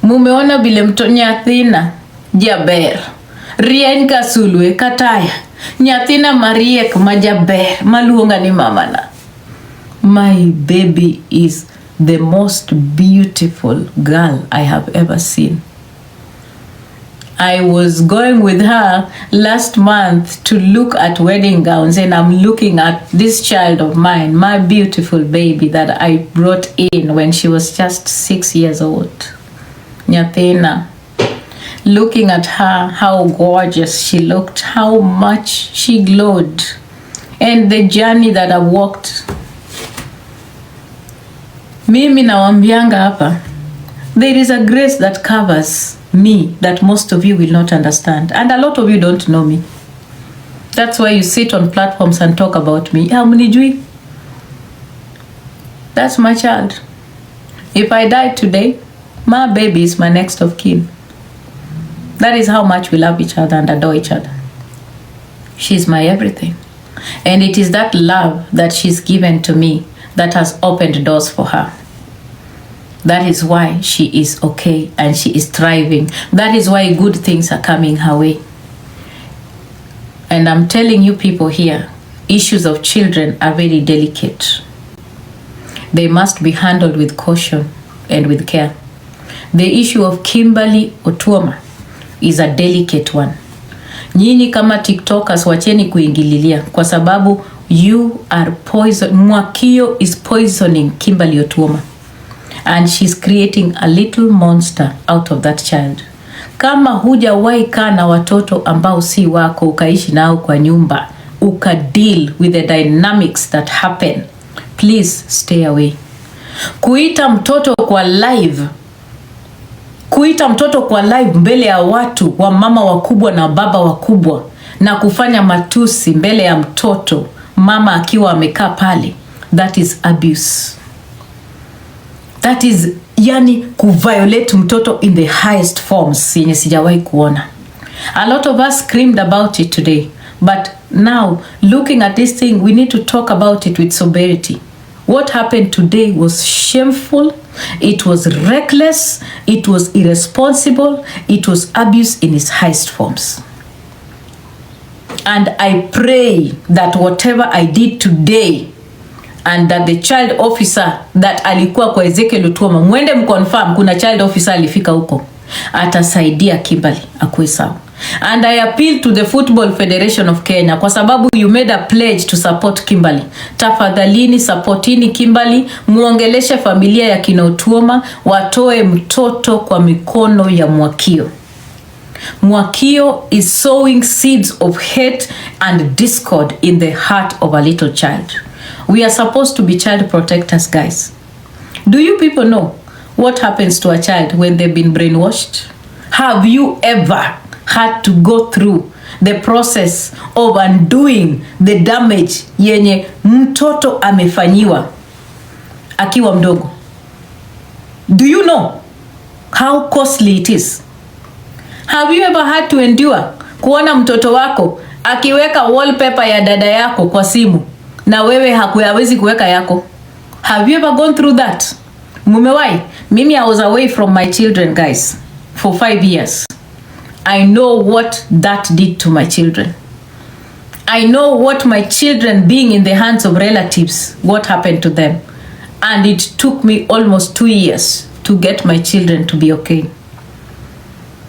Speaker 3: Mumeona bile nyathina jaber. Rien kasulwe kataya. Nyathina mariek majaber. Maluonga ni mamana. My baby is the most beautiful girl I have ever seen. I was going with her last month to look at wedding gowns, and I'm looking at this child of mine, my beautiful baby that I brought in when she was just 6 years old. Nyathina. Looking at her, how gorgeous she looked, how much she glowed, and the journey that I walked. Mimi nawambianga hapa, there is a grace that covers me that most of you will not understand, and a lot of you don't know me. That's why you sit on platforms and talk about me. Hamnijui. That's my child. If I die today, my baby is my next of kin. That is how much we love each other and adore each other. She's my everything. And it is that love that she's given to me that has opened doors for her. That is why she is okay and she is thriving. That is why good things are coming her way. And I'm telling you people here, issues of children are very delicate. They must be handled with caution and with care. The issue of Kimberly Otuoma is a delicate one. Nyinyi kama TikTokers wacheni kuingililia kwa sababu you are poison. Mwakio is poisoning Kimberly Otuoma, and she's creating a little monster out of that child. Kama hujawahi kaa na watoto ambao si wako ukaishi nao kwa nyumba, deal with the dynamics that happen, please stay away. Kuita mtoto kwa live mbele ya watu wa mama wakubwa na baba wakubwa na kufanya matusi mbele ya mtoto, mama akiwa amekaa pale, that is abuse. That is yani kuviolate mtoto in the highest forms yenye sijawahi kuona. A lot of us screamed about it today, but now looking at this thing, we need to talk about it with sobriety. What happened today was shameful, it was reckless, it was irresponsible, it was abuse in its highest forms. And I pray that whatever I did today, and that the child officer that alikuwa kwa Ezekiel Otuoma, mwende mconfirm kuna child officer alifika huko, atasaidia Kimberly akuwe sawa. And I appeal to the Football Federation of Kenya, kwa sababu you made a pledge to support Kimberly. Tafadhalini supportini Kimberly, muongeleshe familia ya kina Otuoma, watoe mtoto kwa mikono ya Mwakio. Mwakio is sowing seeds of hate and discord in the heart of a little child. We are supposed to be child protectors, guys. Do you people know what happens to a child when they've been brainwashed? Have you ever had to go through the process of undoing the damage yenye mtoto amefanyiwa akiwa mdogo? Do you know how costly it is? Have you ever had to endure kuona mtoto wako akiweka wallpaper ya dada yako kwa simu na wewe hawezi kuweka yako? Have you ever gone through that? Mumewai? Mimi, I was away from my children, guys, for 5 years. I know what that did to my children. I know what my children being in the hands of relatives, what happened to them. And it took me almost 2 years to get my children to be okay.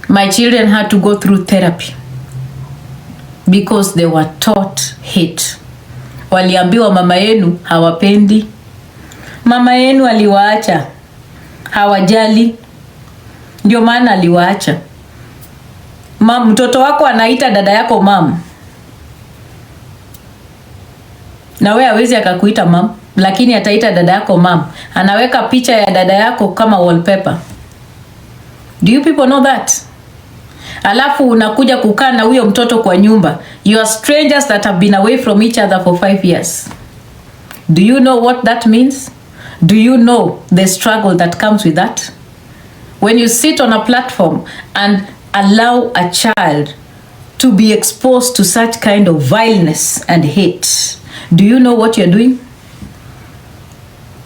Speaker 3: My children had to go through therapy because they were taught hate. Waliambiwa mama yenu hawapendi. Mama yenu aliwaacha. Hawajali. Ndio maana aliwaacha. Mtoto wako anaita dada yako mam. Na wewe hawezi akakuita mam, lakini ataita dada yako mam. Anaweka picha ya dada yako kama wallpaper. Do you people know that? Alafu unakuja kukaa na huyo mtoto kwa nyumba. You are strangers that have been away from each other for 5 years. Do you know what that means? Do you know the struggle that comes with that? When you sit on a platform and allow a child to be exposed to such kind of vileness and hate, do you know what you're doing?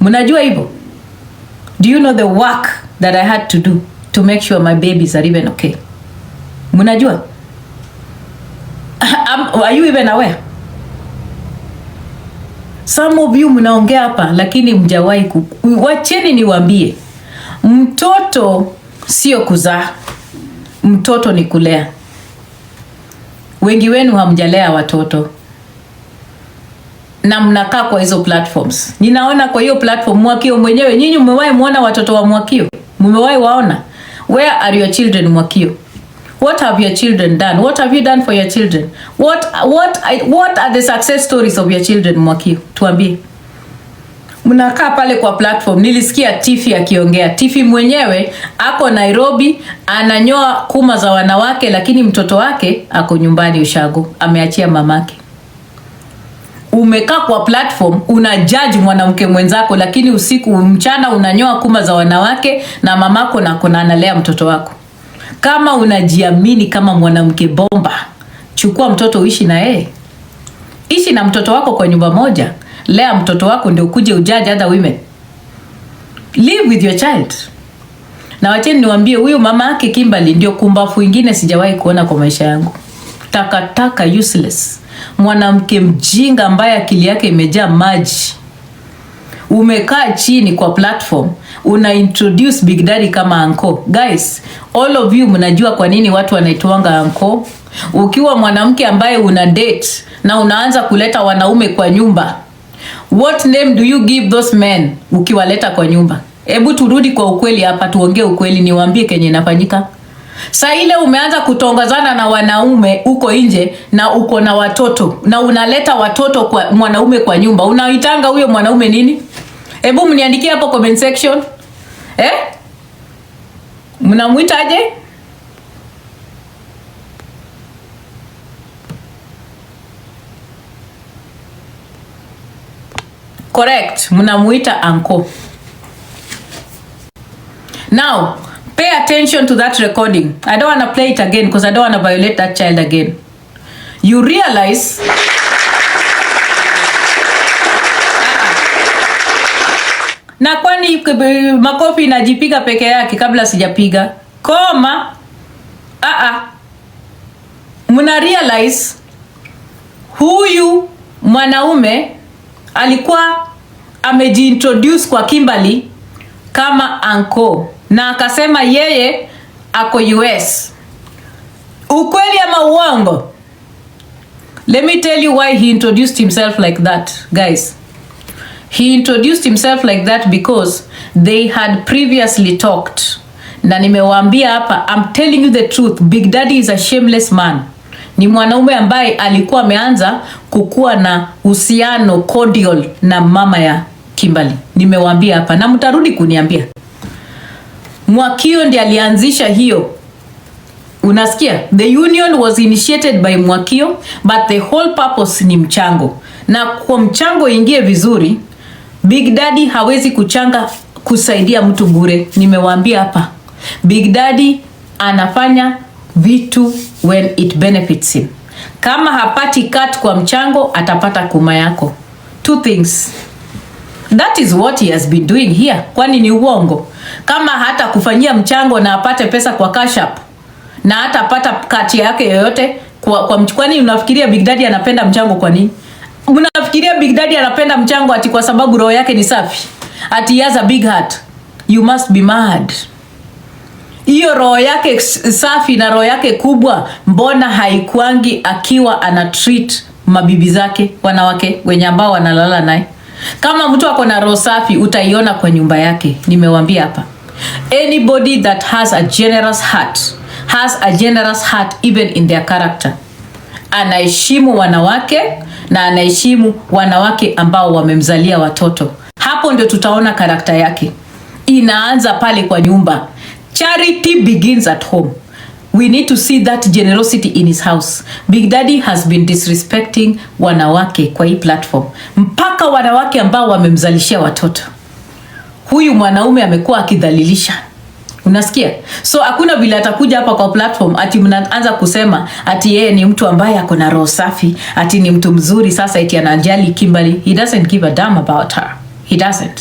Speaker 3: Mnajua hivyo? Do you know the work that I had to do to make sure my babies are even okay? Mnajua? Are you even aware? Some of you mnaongea hapa lakini mjawahi wacheni niwaambie. Mtoto sio kuzaa. Mtoto ni kulea. Wengi wenu hamjalea watoto. Na mnakaa kwa hizo platforms. Ninaona kwa hiyo platform Mwakio mwenyewe, nyinyi mmewahi muona watoto wa Mwakio? Mmewahi waona? Where are your children, Mwakio? What have your children done? What have you done for your children? What are the success stories of your children, Mwakio? Tuambie. Mnakaa pale kwa platform. Nilisikia Tifi akiongea. Tifi mwenyewe ako Nairobi, ananyoa kuma za wanawake, lakini mtoto wake ako nyumbani ushago, ameachia mamake. Umekaa kwa platform una judge mwanamke mwenzako, lakini usiku mchana unanyoa kuma za wanawake na mamako na analea mtoto wako. Kama unajiamini kama mwanamke bomba, chukua mtoto uishi na yeye. Ishi na mtoto wako kwa nyumba moja. Lea mtoto wako ndio ukuje ujudge other women. Live with your child. Na wacheni niwaambie, huyu mama yake Kimberly ndio kumbafu ingine sijawahi kuona kwa maisha yangu. Takataka useless. Mwanamke mjinga ambaye akili yake imejaa maji. Umekaa chini kwa platform, una introduce Big Daddy kama uncle. Guys, all of you mnajua kwa nini watu wanaitwanga uncle? Ukiwa mwanamke ambaye una date na unaanza kuleta wanaume kwa nyumba, what name do you give those men ukiwaleta kwa nyumba? Hebu turudi kwa ukweli hapa, tuongee ukweli, niwaambie kenye inafanyika. Saa ile umeanza kutongozana na wanaume uko nje na uko na watoto na unaleta watoto kwa mwanaume kwa nyumba, unaitanga huyo mwanaume nini? Hebu mniandikie hapo comment section. Mnamuitaje? Correct, mnamuita uncle. Now, pay attention to that recording. I don't want to play it again because I don't want to violate that child again. You realize na kwani makofi inajipiga peke yake kabla sijapiga koma? Mna realize huyu mwanaume alikuwa amejiintroduce kwa Kimberly kama uncle na akasema yeye ako US. Ukweli ama uongo? Let me tell you why he introduced himself like that, guys. He introduced himself like that because they had previously talked. Na nimewaambia hapa, I'm telling you the truth, Big Daddy is a shameless man. Ni mwanaume ambaye alikuwa ameanza kukua na uhusiano cordial na mama ya Kimberly. Nimewaambia hapa na mtarudi kuniambia. Mwakio ndiye alianzisha hiyo. Unasikia? The union was initiated by Mwakio, but the whole purpose ni mchango. Na kwa mchango ingie vizuri, Big Daddy hawezi kuchanga kusaidia mtu bure. Nimewaambia hapa. Big Daddy anafanya vitu when it benefits him. Kama hapati cut kwa mchango, atapata kuma yako. Two things. That is what he has been doing here. Kwani ni uongo? Kama hata kufanyia mchango na apate pesa kwa cash app na hata apata cut yake yoyote kwa kwani unafikiria Big Daddy anapenda mchango kwa nini? Unafikiria Big Daddy anapenda mchango ati kwa sababu roho yake ni safi? Ati he has a big heart? You must be mad. Hiyo roho yake safi na roho yake kubwa, mbona haikuangi akiwa ana treat mabibi zake, wanawake wenye ambao wanalala naye? Kama mtu ako na roho safi utaiona kwa nyumba yake. Nimewaambia hapa. Anybody that has a generous heart even in their character. Anaheshimu wanawake na anaheshimu wanawake ambao wamemzalia watoto. Hapo ndio tutaona karakta yake. Inaanza pale kwa nyumba. Charity begins at home. We need to see that generosity in his house. Big Daddy has been disrespecting wanawake kwa hii platform. Mpaka wanawake ambao wamemzalishia watoto. Huyu mwanaume amekuwa akidhalilisha. Unasikia? So hakuna vile atakuja hapa kwa platform ati mnaanza kusema ati yeye ni mtu ambaye ako na roho safi, ati ni mtu mzuri, sasa eti anajali Kimberly. He doesn't give a damn about her. He doesn't.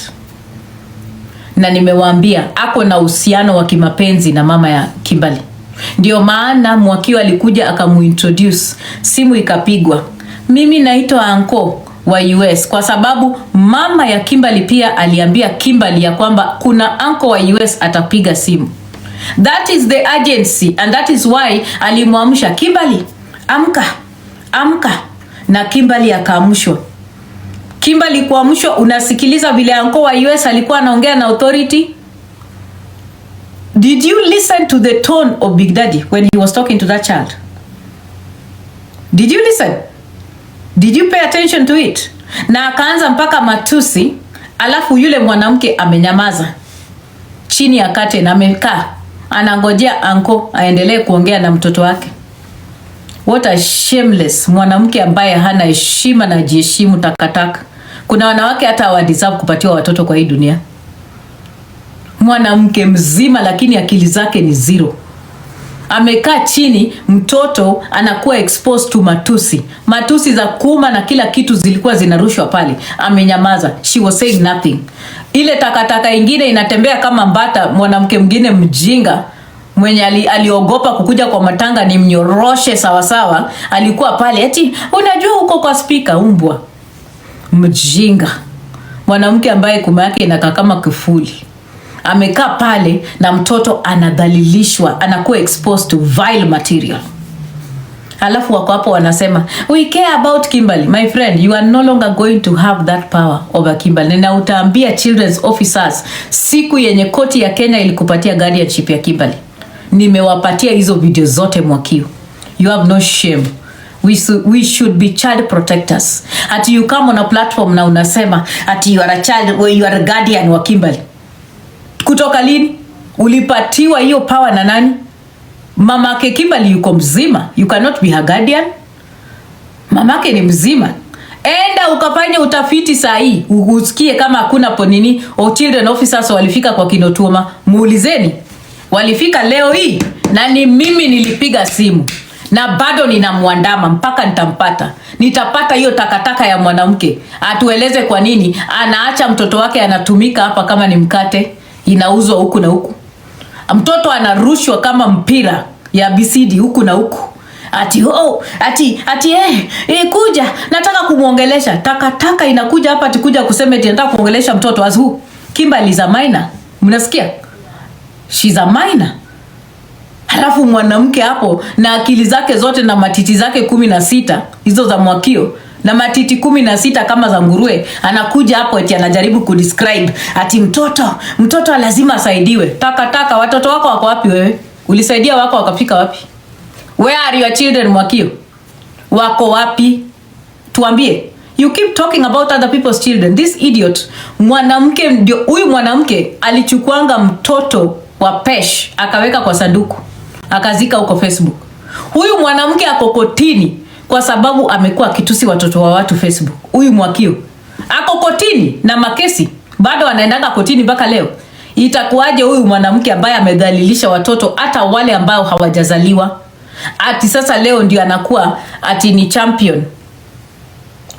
Speaker 3: Na nimewaambia ako na uhusiano wa kimapenzi na mama ya Kimberly. Ndio maana Mwakio alikuja akamuintroduce, simu ikapigwa. Mimi naitwa Uncle wa US kwa sababu mama ya Kimberly pia aliambia Kimberly ya kwamba kuna uncle wa US atapiga simu. That is the agency and that is why alimwamsha Kimberly, amka. Na Kimberly akaamshwa. Kimberly kuamshwa, unasikiliza vile uncle wa US alikuwa anaongea na authority? Did you listen to the tone of Big Daddy when he was talking to that child? Did you listen? Did you pay attention to it? Na akaanza mpaka matusi, alafu yule mwanamke amenyamaza chini ya kate na amekaa anangojea anko aendelee kuongea na mtoto wake. What a shameless mwanamke ambaye hana heshima na jiheshimu takataka. Kuna wanawake hata hawadeserve kupatiwa watoto kwa hii dunia. Mwanamke mzima lakini akili zake ni zero. Amekaa chini, mtoto anakuwa exposed to matusi za kuma na kila kitu zilikuwa zinarushwa pale. Amenyamaza. She was saying nothing. Ile takataka ingine inatembea kama mbata. Mwanamke mwingine mjinga mwenye aliogopa kukuja kwa matanga ni mnyoroshe sawasawa, alikuwa pale eti unajua uko kwa speaker. Umbwa mjinga, mwanamke ambaye kuma yake inakaa kama kifuli. Amekaa pale na mtoto anadhalilishwa, anakuwa exposed to vile material. Alafu wako hapo wanasema we care about Kimberly. My friend, you are no longer going to have that power over Kimberly. Na utaambia children's officers siku yenye koti ya Kenya ilikupatia guardianship ya Kimberly. Nimewapatia hizo video zote Mwakio. You have no shame. We should be child protectors. Ati you come on a platform na unasema ati you are a child, you are a guardian wa Kimberly. Kutoka lini? Ulipatiwa hiyo power na nani? Mamake Kimberly yuko mzima. You cannot be her guardian. Mamake ni mzima. Enda ukafanya utafiti saa hii. Usikie kama hakuna ponini o children officers walifika kwa kina Otuoma. Muulizeni. Walifika leo hii na ni mimi nilipiga simu. Na bado ninamwandama mpaka nitampata. Nitapata hiyo takataka ya mwanamke. Atueleze kwa nini anaacha mtoto wake anatumika hapa kama ni mkate. Inauzwa huku na huku. Mtoto anarushwa kama mpira ya BCD huku na huku. Kuja nataka kumuongelesha. Takataka inakuja hapa tikuja kusema eti nataka kuongelesha mtoto as who? Kimberly is a minor. Mnasikia? She's a minor. Halafu mwanamke hapo na akili zake zote na matiti zake 16 hizo za Mwakio na matiti 16 kama za nguruwe, anakuja hapo eti anajaribu kudescribe ati mtoto lazima asaidiwe. Taka watoto wako wako wapi wewe? Ulisaidia wako wakafika wapi? Where are your children Mwakio? Wako wapi? Tuambie. You keep talking about other people's children. This idiot mwanamke, ndio huyu mwanamke alichukuanga mtoto wa Pesh akaweka kwa sanduku akazika huko Facebook. Huyu mwanamke ako kotini kwa sababu amekuwa akitusi watoto wa watu Facebook. Huyu Mwakio ako kotini na makesi bado anaendaga kotini mpaka leo. Itakuwaje huyu mwanamke ambaye amedhalilisha watoto hata wale ambao hawajazaliwa ati sasa leo ndio anakuwa ati ni champion?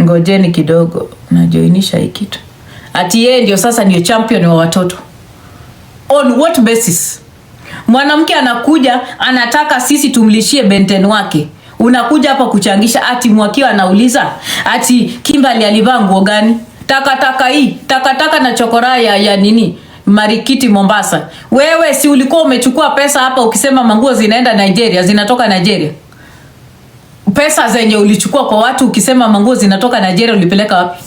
Speaker 3: Ngojeni kidogo, najoinisha hii kitu. Ati yeye ndio sasa ndio champion wa watoto. On what basis? Mwanamke anakuja anataka sisi tumlishie benten wake. Unakuja hapa kuchangisha ati Mwakio anauliza ati Kimberly alivaa nguo gani? Takataka na chokora ya nini? Marikiti Mombasa. Wewe si ulikuwa umechukua pesa hapa ukisema manguo zinaenda Nigeria, zinatoka Nigeria? Pesa zenye ulichukua kwa watu ukisema manguo zinatoka Nigeria ulipeleka wapi?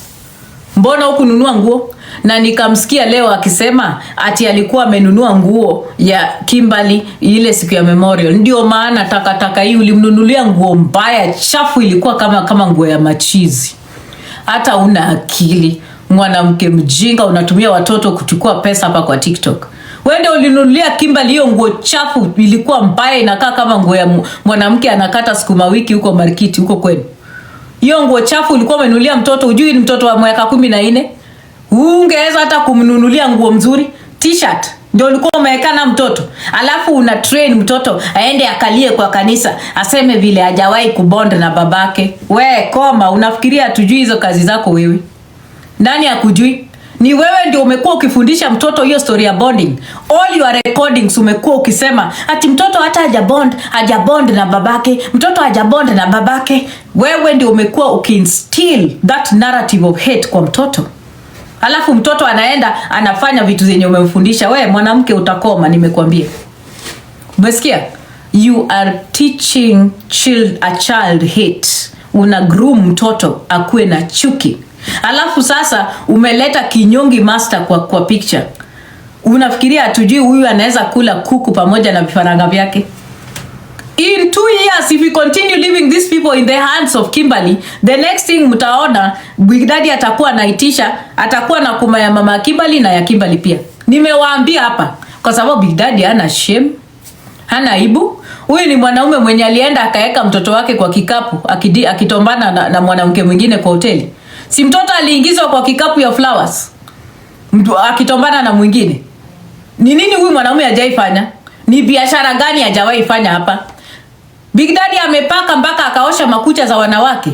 Speaker 3: Mbona hukununua nguo? Na nikamsikia leo akisema ati alikuwa amenunua nguo ya Kimberly ile siku ya memorial. Ndio maana takataka hii ulimnunulia nguo mbaya chafu, ilikuwa kama nguo ya machizi. Hata una akili, mwanamke mjinga, unatumia watoto kuchukua pesa hapa kwa TikTok. Wewe ndio ulinunulia Kimberly hiyo nguo chafu, ilikuwa mbaya, inakaa kama nguo ya mwanamke anakata sukuma wiki huko marikiti huko kwenu. Hiyo nguo chafu ulikuwa umenunulia mtoto, ujui ni mtoto wa miaka 14? Ungeweza hata kumnunulia nguo mzuri, t-shirt ndio ulikuwa umewekana mtoto. Alafu una train mtoto aende akalie kwa kanisa, aseme vile hajawahi kubond na babake. We koma, unafikiria tujui hizo kazi zako wewe? Nani akujui? Ni wewe ndio umekuwa ukifundisha mtoto hiyo story ya bonding. All your recordings umekuwa ukisema ati mtoto hata hajabond na babake, mtoto hajabond na babake. Wewe ndio umekuwa ukiinstill that narrative of hate kwa mtoto. Alafu mtoto anaenda anafanya vitu zenye umemfundisha. We mwanamke utakoma, nimekuambia. Umesikia? You are teaching a child hate. Una groom mtoto akue na chuki. Alafu sasa umeleta kinyongi master kwa picture. Unafikiria atujui huyu anaweza kula kuku pamoja na vifaranga vyake? In 2 years, if we continue leaving these people in the hands of Kimberly, the next thing mtaona Big Daddy atakuwa naitisha, atakuwa na kuma ya mama Kimberly na ya Kimberly pia. Nimewaambia hapa kwa sababu Big Daddy hana shame, hana aibu. Huyu ni mwanaume mwenye alienda akaeka mtoto wake kwa kikapu akitombana na mwanamke mwingine kwa hoteli. Si mtoto aliingizwa kwa kikapu ya flowers akitombana na mwingine? Ni nini huyu mwanaume hajaifanya? Ni biashara gani hajawahi fanya hapa? Big Daddy amepaka mpaka akaosha makucha za wanawake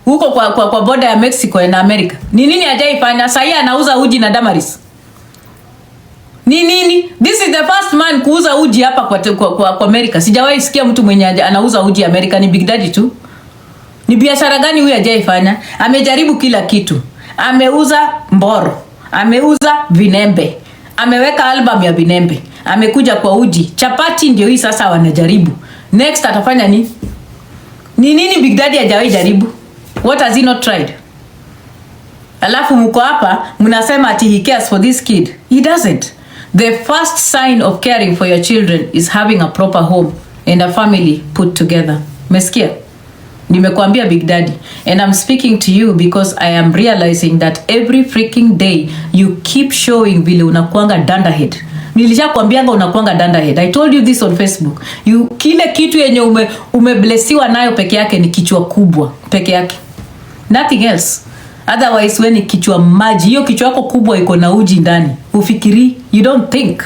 Speaker 3: huko kwa border ya Mexico na America. Ni nini hajaifanya? Sasa anauza uji na Damaris. Ni nini? This is the first man kuuza uji hapa kwa America. Sijawahi sikia mtu mwenye anauza uji America, ni Big Daddy tu. Ni biashara gani huyu hajaifanya? Amejaribu kila kitu. Ameuza mboro, ameuza vinembe, ameweka album ya vinembe, amekuja kwa uji. Chapati ndio hii sasa wanajaribu. Next atafanya nini? Ni nini Big Daddy hajawahi jaribu? What has he not tried? Alafu mko hapa mnasema ati he cares for this kid. He doesn't. The first sign of caring for your children is having a proper home and a family put together. Umesikia? Nimekuambia Big Daddy, and I'm speaking to you because I am realizing that every freaking day you keep showing vile unakuanga dandahead. Nilishakwambianga unakuanga dandahead. I told you this on Facebook. Kile kitu yenye umeblessiwa nayo peke yake ni kichwa kubwa peke yake. Nothing else. Otherwise when ni kichwa maji, hiyo kichwa yako kubwa iko na uji ndani. Ufikiri, you don't think.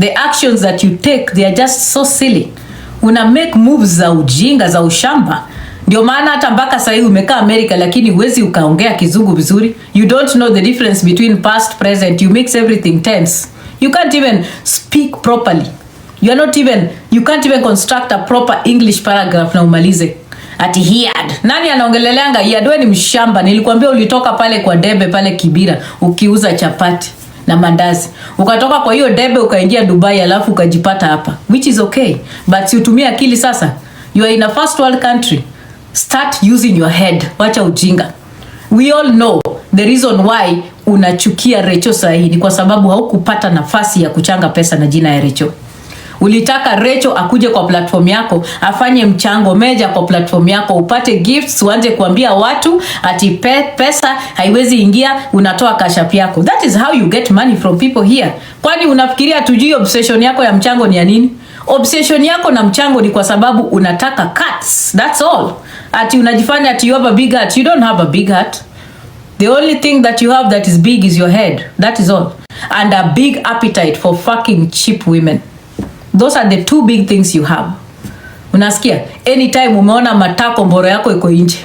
Speaker 3: The actions that you take, they are just so silly. Una make moves za ujinga, za ushamba. Ndio maana hata mpaka sasa hivi umekaa America lakini huwezi ukaongea kizungu vizuri. You don't know the difference between past, present. You mix everything tense. You can't even speak properly. You can't even construct a proper English paragraph na umalize. Ati hiad. Nani anaongeleleanga hiad? Wewe ni mshamba. Nilikwambia ulitoka pale kwa debe pale Kibira ukiuza chapati. na mandazi. Ukatoka kwa hiyo debe ukaingia Dubai alafu ukajipata hapa, which is okay, but si utumie akili sasa. You are in a first world country. Start using your head. Wacha ujinga. We all know the reason why unachukia Recho sahi ni kwa sababu haukupata nafasi ya kuchanga pesa na jina ya Recho. Ulitaka Recho akuje kwa platform yako, afanye mchango meja kwa platform yako, upate gifts, uanze kuambia watu ati pesa haiwezi ingia, unatoa cash app yako. That is how you get money from people here. Kwani unafikiria tujui obsession yako ya mchango ni ya nini? Obsession yako na mchango ni kwa sababu unataka cuts. That's all. Ati unajifanya ati you have a big heart. You don't have a big heart. The only thing that you have that is big is your head. That is all. And a big appetite for fucking cheap women. Those are the two big things you have. Unasikia? Anytime umeona matako mboro yako iko nje,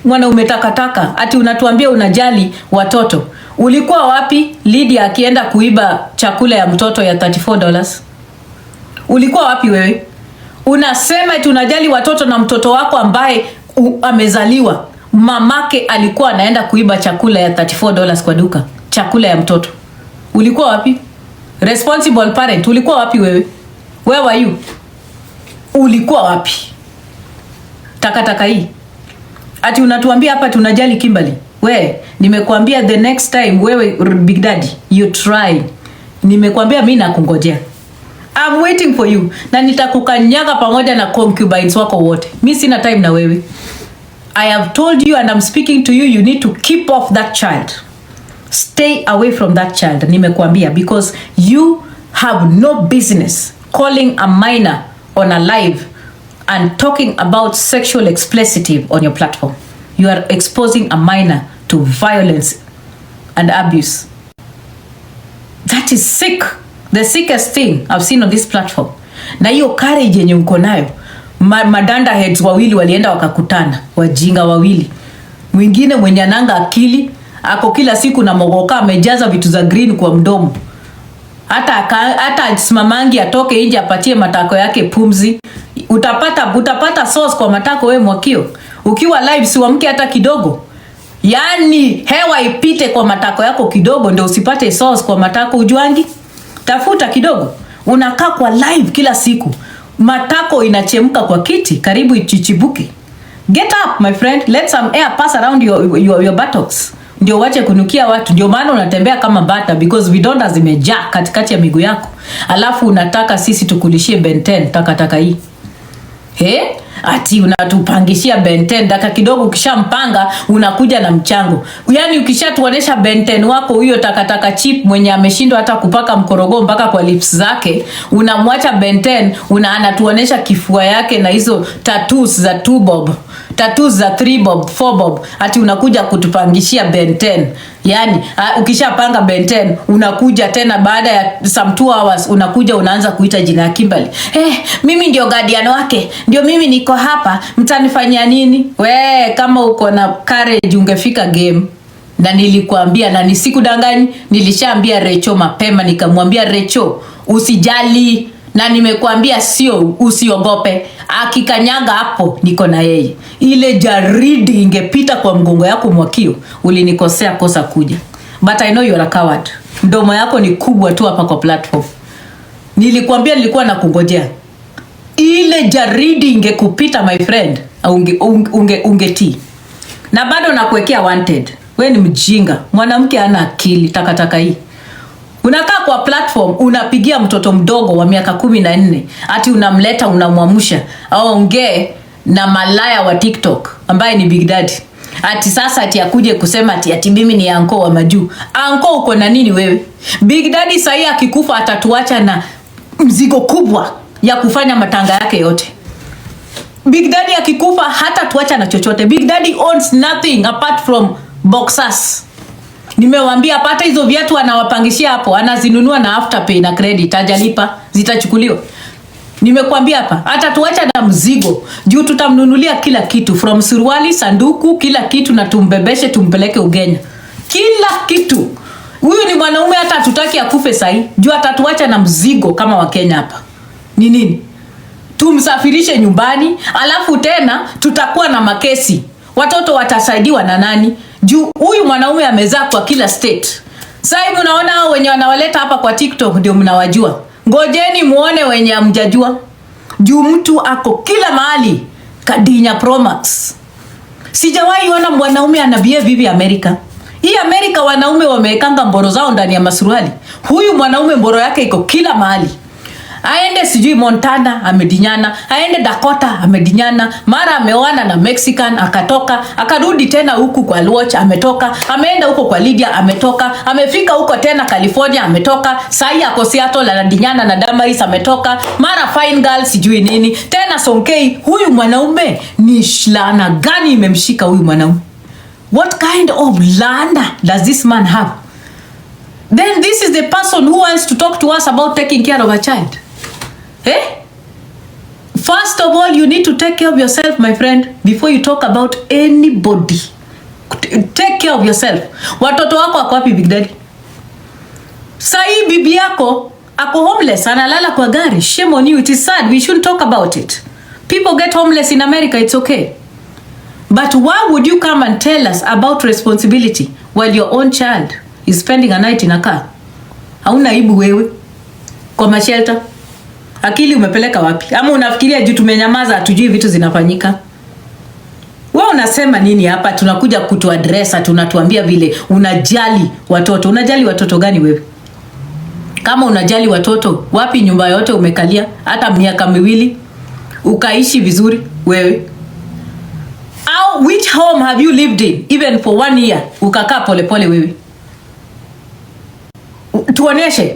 Speaker 3: mwana umetakataka, ati unatuambia unajali watoto. Ulikuwa wapi Lydia akienda kuiba chakula ya mtoto ya $34? Ulikuwa wapi wewe? Unasema eti unajali watoto na mtoto wako ambaye amezaliwa mamake alikuwa anaenda kuiba chakula ya $34 kwa duka. Chakula ya mtoto. Ulikuwa wapi? Responsible parent, ulikuwa wapi wewe? Where were you? Ulikuwa wapi? Takataka hii. Ati unatuambia hapa tunajali Kimberly. We, nimekuambia the next time wewe Big Daddy, you try. Nimekuambia mimi nakungojea. I'm waiting for you. Na nitakukanyaga pamoja na concubines wako wote. Mimi sina time na wewe. I have told you and I'm speaking to you, you need to keep off that child. Stay away from that child. Nimekuambia, because you have no business calling a minor on a live and talking about sexual explicit on your platform. You are exposing a minor to violence and abuse. That is sick. The sickest thing I've seen on this platform. Na hiyo courage yenye uko nayo. Madanda heads wawili walienda wakakutana, wajinga wawili. Mwingine mwenye ananga akili, ako kila siku na mogoka amejaza vitu za green kwa mdomo. Hata simamangi atoke nje apatie matako yake pumzi. Utapata sauce kwa matako wewe Mwakio. Ukiwa live siwamke hata kidogo. Yani hewa ipite kwa matako yako kidogo ndio usipate sauce kwa matako ujuangi. Tafuta kidogo. Unakaa kwa live kila siku. Matako inachemka kwa kiti karibu ichichibuke. Get up my friend, let some air pass around your buttocks. Ndio wache kunukia watu. Ndio maana unatembea kama bata, because vidonda zimejaa katikati ya miguu yako. Alafu unataka sisi tukulishie benten takataka hii. Ati unatupangishia benten daka kidogo, ukishampanga unakuja na mchango. Yani ukishatuonesha benten wako huyo takataka chip mwenye ameshindwa hata kupaka mkorogo mpaka kwa lips zake, unamwacha benten, anatuonesha kifua yake na hizo tattoos za 2 bob, tattoos za 3 bob, 4 bob, ati unakuja kutupangishia benten. Yani ukishapanga benten unakuja tena baada ya some 2 hours unakuja unaanza kuita jina ya Kimberly. Mimi ndio guardian wake, ndio mimi niko hapa, mtanifanyia nini? We, kama uko na courage ungefika game. Na nilikuambia na nisikudangani, nilishaambia Recho mapema, nikamwambia Recho usijali, na nimekuambia sio usiogope, akikanyaga hapo niko na yeye. Ile jaridi ingepita kwa mgongo yako Mwakio, ulinikosea kosa kuja. But I know you are a coward. Mdomo yako ni kubwa tu hapa kwa platform. Nilikuambia nilikuwa nakungojea. Ile jaridi ingekupita my friend, ungeti. Na bado nakuwekea wanted. We ni mjinga, mwanamke hana akili takataka hii. Unakaa kwa platform unapigia mtoto mdogo wa miaka 14 ati unamleta unamwamusha aongee na malaya wa TikTok ambaye ni Big Daddy. Ati sasa ati akuje kusema ati mimi ni anko wa majuu. Anko uko na nini wewe? Big Daddy sasa akikufa atatuacha na mzigo kubwa ya kufanya matanga yake yote. Big Daddy akikufa hata tuacha na chochote. Big Daddy owns nothing apart from boxers. Nimewaambia pata hizo viatu anawapangishia hapo, anazinunua na afterpay na credit, hajalipa zitachukuliwa. Nimekuambia hapa hata tuacha na mzigo, juu tutamnunulia kila kitu from suruali, sanduku, kila kitu, na tumbebeshe tumpeleke Ugenya. Kila kitu. Huyu ni mwanaume hata tutaki akufe sahi, juu atatuacha na mzigo kama wa Kenya hapa. Ni nini? Tumsafirishe nyumbani, alafu tena tutakuwa na makesi. Watoto watasaidiwa na nani? Juu huyu mwanaume amezaa kwa kila state. Sasa unaona hao wenye wanawaleta hapa kwa TikTok ndio mnawajua. Ngojeni muone wenye amjajua. Juu mtu ako kila mahali. Kadinya Pro Max. Sijawahi ona mwanaume anabie vivi Amerika. Hii Amerika wanaume wamekanga mboro zao ndani ya masuruali. Huyu mwanaume mboro yake iko kila mahali. Aende sijui Montana amedinyana, aende Dakota amedinyana, mara ameoana na Mexican akatoka, akarudi tena huku kwa Luoch ametoka, ameenda huko kwa Lydia ametoka, amefika huko tena California ametoka, sai ako Seattle anadinyana na Damaris ametoka, mara Fine Girl sijui nini, tena Sonkei. Huyu mwanaume ni shlana gani imemshika huyu mwanaume? What kind of land does this man have? Then this is the person who wants to talk to us about taking care of a child. Eh? First of all, you need to take care of yourself, my friend, before you talk about anybody. Take care of yourself. Watoto wako wako wapi, Big Daddy? Sai bibi yako ako homeless, analala kwa gari. Shame on you. It is sad. We shouldn't talk about it. People get homeless in America. It's okay. But why would you come and tell us about responsibility while your own child is spending a night in a car? Hauna aibu wewe kwa mashelter? Akili umepeleka wapi? Ama unafikiria juu tumenyamaza hatujui vitu zinafanyika? Wewe unasema nini hapa? Tunakuja kutuadresa, tunatuambia vile unajali watoto. Unajali watoto gani wewe? Kama unajali watoto, wapi nyumba yote umekalia hata miaka miwili ukaishi vizuri wewe? Au which home have you lived in even for 1 year ukakaa pole pole wewe? Tuoneshe.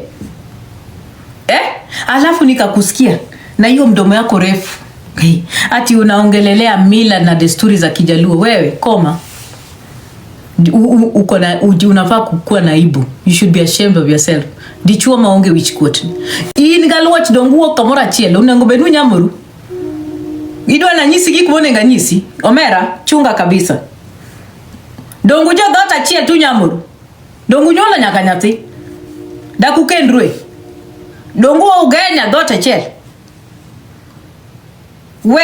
Speaker 3: Alafu nikakusikia na hiyo mdomo yako refu. Ati unaongelelea mila na desturi za Kijaluo. Wewe koma. Uko na unafaa kukua na aibu. You should be ashamed of yourself. Dichuo maonge which quote. Ingaluo chidonguo kamora chielo unangobenu nyamuru. Idwa na nyisi kikubone nganyisi. Omera chunga kabisa. Donguja gata chia tu nyamuru. Dongunyola nyakanyati. Dakukendrwe. Donguo ugenya dote chel. We,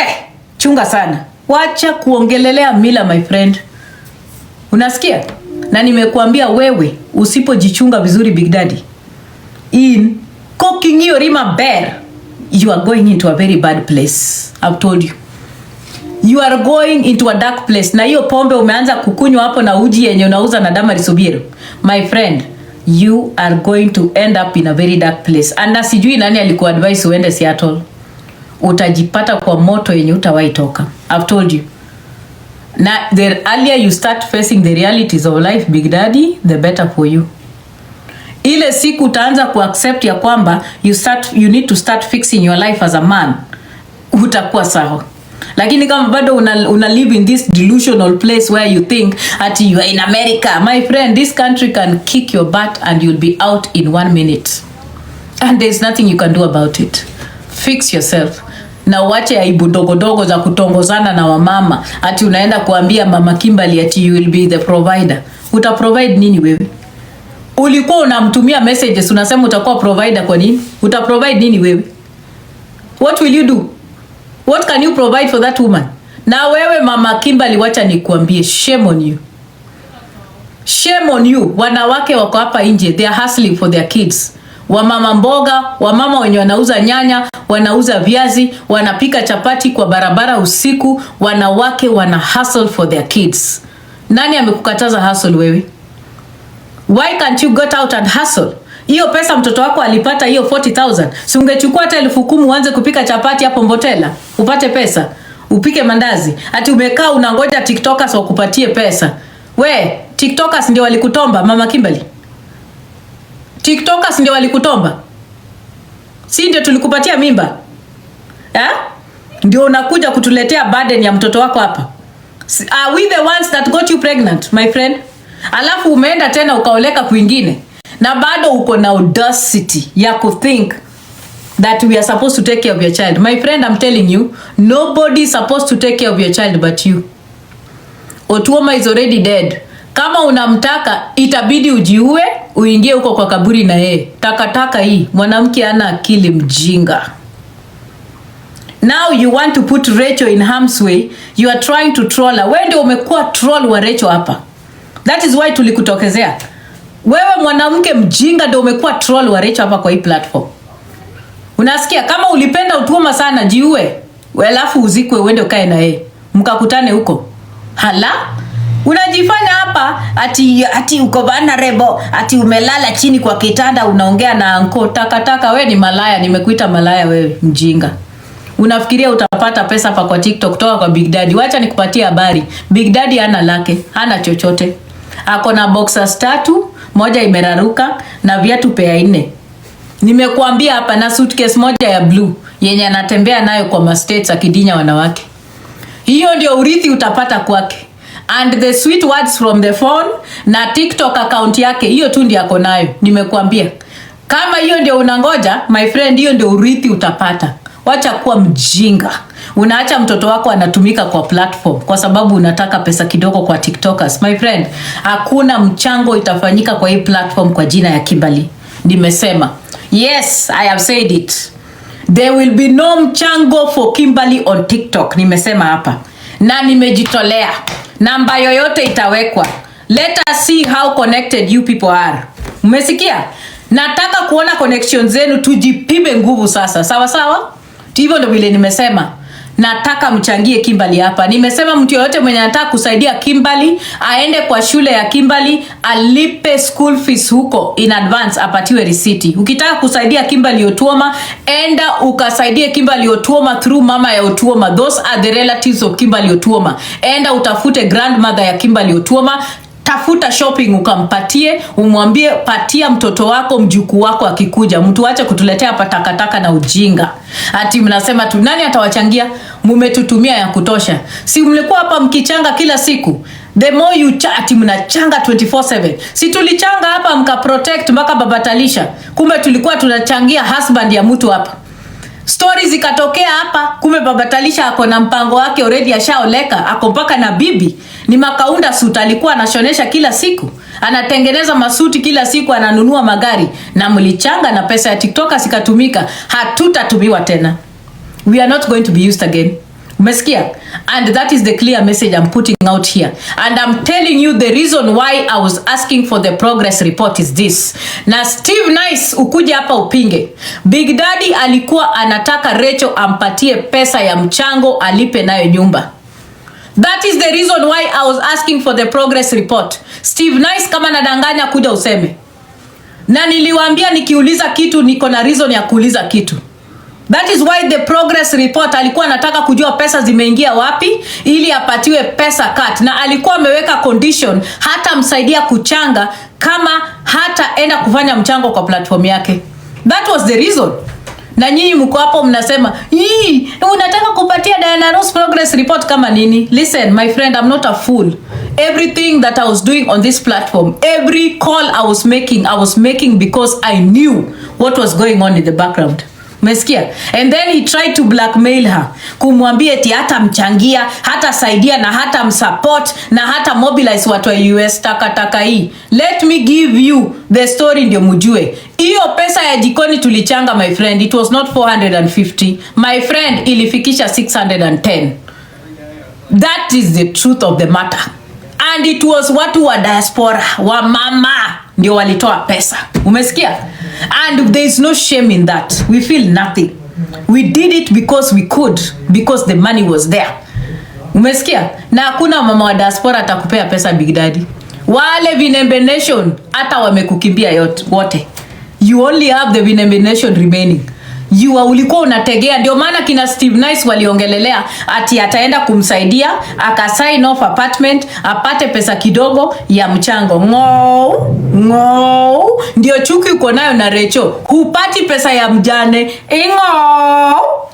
Speaker 3: chunga sana. Wacha kuongelelea mila, my friend. Unasikia? Na nimekuambia wewe usipojichunga vizuri, Big Daddy, in cooking your rima bear, you are going into a very bad place. I've told you. You are going into a dark place. Na hiyo pombe umeanza kukunywa hapo na uji yenye unauza na Damaris Obiero. My friend, you are going to end up in a very dark place. And sijui nani alikuwa advise uende Seattle. Utajipata kwa moto yenye utawahi toka. I've told you. Na the earlier you start facing the realities of life, Big Daddy, the better for you. Ile siku utaanza kuaccept ya kwamba you need to start fixing your life as a man, utakuwa sawa. Lakini kama bado una live in this delusional place where you think that you are in America, my friend, this country can kick your butt and you'll be out in 1 minute. And there's nothing you can do about it. Fix yourself. Na uache aibu dogo dogo za kutongozana na wamama. Ati unaenda kuambia mama Kimberly ati you will be the provider. Uta provide nini wewe? Ulikuwa unamtumia messages unasema utakuwa provider, kwa nini? Uta provide nini wewe? What will you do? What can you provide for that woman? Na wewe mama Kimberly, wacha nikuambie, shame on you. Shame on you. Wanawake wako hapa nje, they are hustling for their kids. Wamama mboga, wamama wenye wanauza nyanya, wanauza viazi, wanapika chapati kwa barabara usiku, wanawake wana hustle for their kids. Nani amekukataza hustle wewe? Why can't you get out and hustle? Hiyo pesa mtoto wako alipata hiyo 40,000. Si ungechukua hata 10,000 uanze kupika chapati hapo Mbotela, upate pesa, upike mandazi. Ati umekaa unangoja TikTokers wakupatie pesa. We, TikTokers ndio walikutomba mama Kimberly? TikTokers ndio walikutomba? Si ndio tulikupatia mimba? Ndio unakuja kutuletea burden ya mtoto wako hapa? Are we the ones that got you pregnant, my friend? Alafu umeenda tena ukaoleka kwingine. Na bado uko na audacity ya think that we are supposed to take care of your child. My friend, I'm telling you, nobody is supposed to take care of your child but you. Otuoma is already dead. Kama unamtaka itabidi ujiue, uingie huko kwa kaburi na yeye. Takataka hii, mwanamke ana akili, mjinga. Now you want to put Rachel in harm's way. You are trying to troll her. Wewe ndio umekuwa troll wa Rachel hapa. That is why tulikutokezea. Wewe mwanamke mjinga ndio umekuwa troll wa Rachel hapa kwa hii platform. Unasikia? Kama ulipenda Otuoma sana, jiue. Alafu uzikwe uende ukae na yeye. Mkakutane huko. Hala? Unajifanya hapa ati uko bana rebo, ati umelala chini kwa kitanda unaongea na anko takataka. Wewe ni malaya, nimekuita malaya wewe mjinga. Unafikiria utapata pesa hapa kwa TikTok kutoka kwa Big Daddy? Wacha nikupatie habari. Big Daddy hana lake, hana chochote. Ako na boxers 3, moja imeraruka na viatu pea 4. Nimekuambia hapa na suitcase moja ya blue yenye anatembea nayo kwa mastates akidinya wanawake. Hiyo ndio urithi utapata kwake. And the sweet words from the phone na TikTok account yake, hiyo tu ndio yako nayo. Nimekuambia. Kama hiyo ndio unangoja, my friend, hiyo ndio urithi utapata. Wacha kuwa mjinga. Unaacha mtoto wako anatumika kwa platform kwa sababu unataka pesa kidogo kwa TikTokers. My friend, hakuna mchango itafanyika kwa hii platform kwa jina ya Kimberly. Nimesema. Yes, I have said it. There will be no mchango for Kimberly on TikTok. Nimesema hapa. Na nimejitolea. Namba yoyote itawekwa. Let us see how connected you people are. Umesikia? Nataka kuona connection zenu, tujipime nguvu sasa. Sawa sawa? Hivyo ndio vile nimesema. Nataka mchangie Kimberly hapa. Nimesema mtu yote mwenye anataka kusaidia Kimberly aende kwa shule ya Kimberly, alipe school fees huko in advance, apatiwe receipt. Ukitaka kusaidia Kimberly Otuoma, enda ukasaidie Kimberly Otuoma through mama ya Otuoma. Those are the relatives of Kimberly Otuoma. Enda utafute grandmother ya Kimberly Otuoma. Tafuta shopping ukampatie, umwambie patia mtoto wako, mjukuu wako akikuja. Mtu acha kutuletea hapa takataka na ujinga. Ati mnasema tu nani atawachangia? Mumetutumia ya kutosha. Si mlikuwa hapa mkichanga kila siku? The more you ati mnachanga 24/7. Si tulichanga hapa mka protect mpaka babatalisha. Kumbe tulikuwa tunachangia husband ya mtu hapa. Stories zikatokea hapa, kumbe babatalisha ako na mpango wake already, ashaoleka, ako mpaka na bibi. Ni makaunda suit alikuwa anashonesha kila siku. Anatengeneza masuti kila siku, ananunua magari, na mlichanga na pesa ya TikTok zikatumika. Hatutatumiwa tena. We are not going to be used again. Umesikia? And that is the clear message I'm putting out here. And I'm telling you the reason why I was asking for the progress report is this. Na Steve Nice ukuja hapa upinge. Big Daddy alikuwa anataka Rachel ampatie pesa ya mchango alipe nayo nyumba. That is the reason why I was asking for the progress report. Steve Nice, kama nadanganya kuja useme. Na niliwaambia nikiuliza kitu niko na reason ya kuuliza kitu. That is why the progress report alikuwa anataka kujua pesa zimeingia wapi ili apatiwe pesa cut, na alikuwa ameweka condition hata msaidia kuchanga kama hata enda kufanya mchango kwa platform yake. That was the reason. Na nyinyi mko hapo mnasema, unataka kupatia Diana Ross progress report kama nini? Listen, my friend, I'm not a fool. Everything that I was doing on this platform, every call I was making because I knew what was going on in the background. Umesikia? And then he tried to blackmail her. Kumwambia eti hata mchangia, hata saidia na hata msupport na hata mobilize watu wa US takataka hii. Let me give you the story ndio mjue. Hiyo pesa ya jikoni tulichanga, my friend, it was not 450. My friend, ilifikisha 610. That is the truth of the matter. And it was watu wa diaspora, wa mama ndio walitoa pesa. Umesikia? And there is no shame in that. We feel nothing. We did it because we could, because the money was there. Umesikia? Na hakuna mama wa diaspora atakupea pesa Big Daddy. Wale Vinembe Nation hata wamekukimbia yote wote. You only have the Vinembe Nation remaining. Ulikuwa unategea, ndio maana kina Steve Nice waliongelelea ati ataenda kumsaidia aka sign off apartment apate pesa kidogo ya mchango. Ndio chuki uko nayo na Rachel. Hupati pesa ya mjane.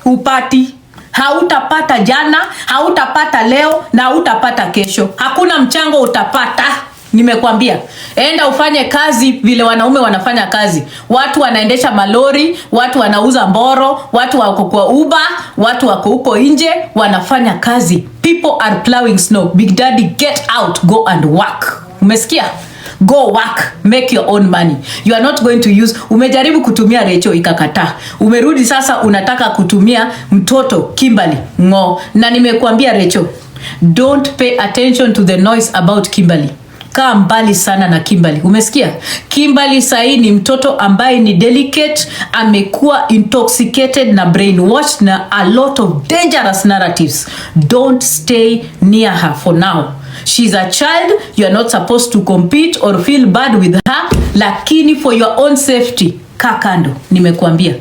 Speaker 3: Hupati. Hautapata jana, hautapata leo na hautapata kesho. Hakuna mchango utapata. Nimekwambia, enda ufanye kazi vile wanaume wanafanya kazi. Watu wanaendesha malori, watu wanauza mboro, watu wako kwa Uber, watu wako huko nje wanafanya kazi. People are plowing snow. Big Daddy, get out, go and work. Umesikia? Go work, make your own money. You are not going to use. Umejaribu kutumia Rachel ikakataa. Umerudi sasa unataka kutumia mtoto Kimberly. Na nimekuambia Rachel, don't pay attention to the noise about Kimberly. kaa mbali sana na Kimberly. Umesikia? Kimberly sahi ni mtoto ambaye ni delicate, amekuwa intoxicated na brainwashed na a lot of dangerous narratives. Don't stay near her for now. She's a child, you are not supposed to compete or feel bad with her, lakini for your own safety, kaa kando, nimekuambia.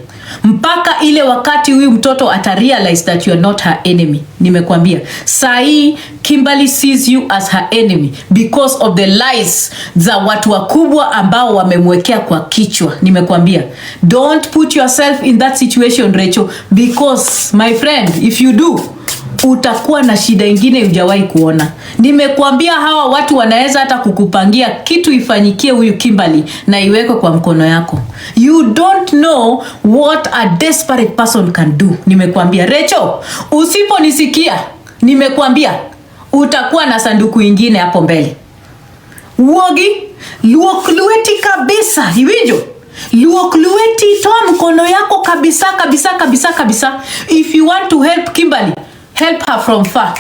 Speaker 3: Mpaka ile wakati huyu mtoto atarealize that you are not her enemy. Nimekuambia. Sahi Kimberly sees you as her enemy because of the lies za watu wakubwa ambao wamemwekea kwa kichwa. Nimekuambia. Don't put yourself in that situation, Rachel, because my friend, if you do, utakuwa na shida ingine hujawahi kuona. Nimekuambia hawa watu wanaweza hata kukupangia kitu ifanyikie huyu Kimberly na iwekwe kwa mkono yako. You don't know what a desperate person can do. Nimekuambia. Rachel, usiponisikia, nimekuambia utakuwa na sanduku ingine hapo mbele. Uogi, luoklueti kabisa, hivinjo. Luoklueti, toa mkono yako kabisa, kabisa, kabisa, kabisa. If you want to help Kimberly, help her from far.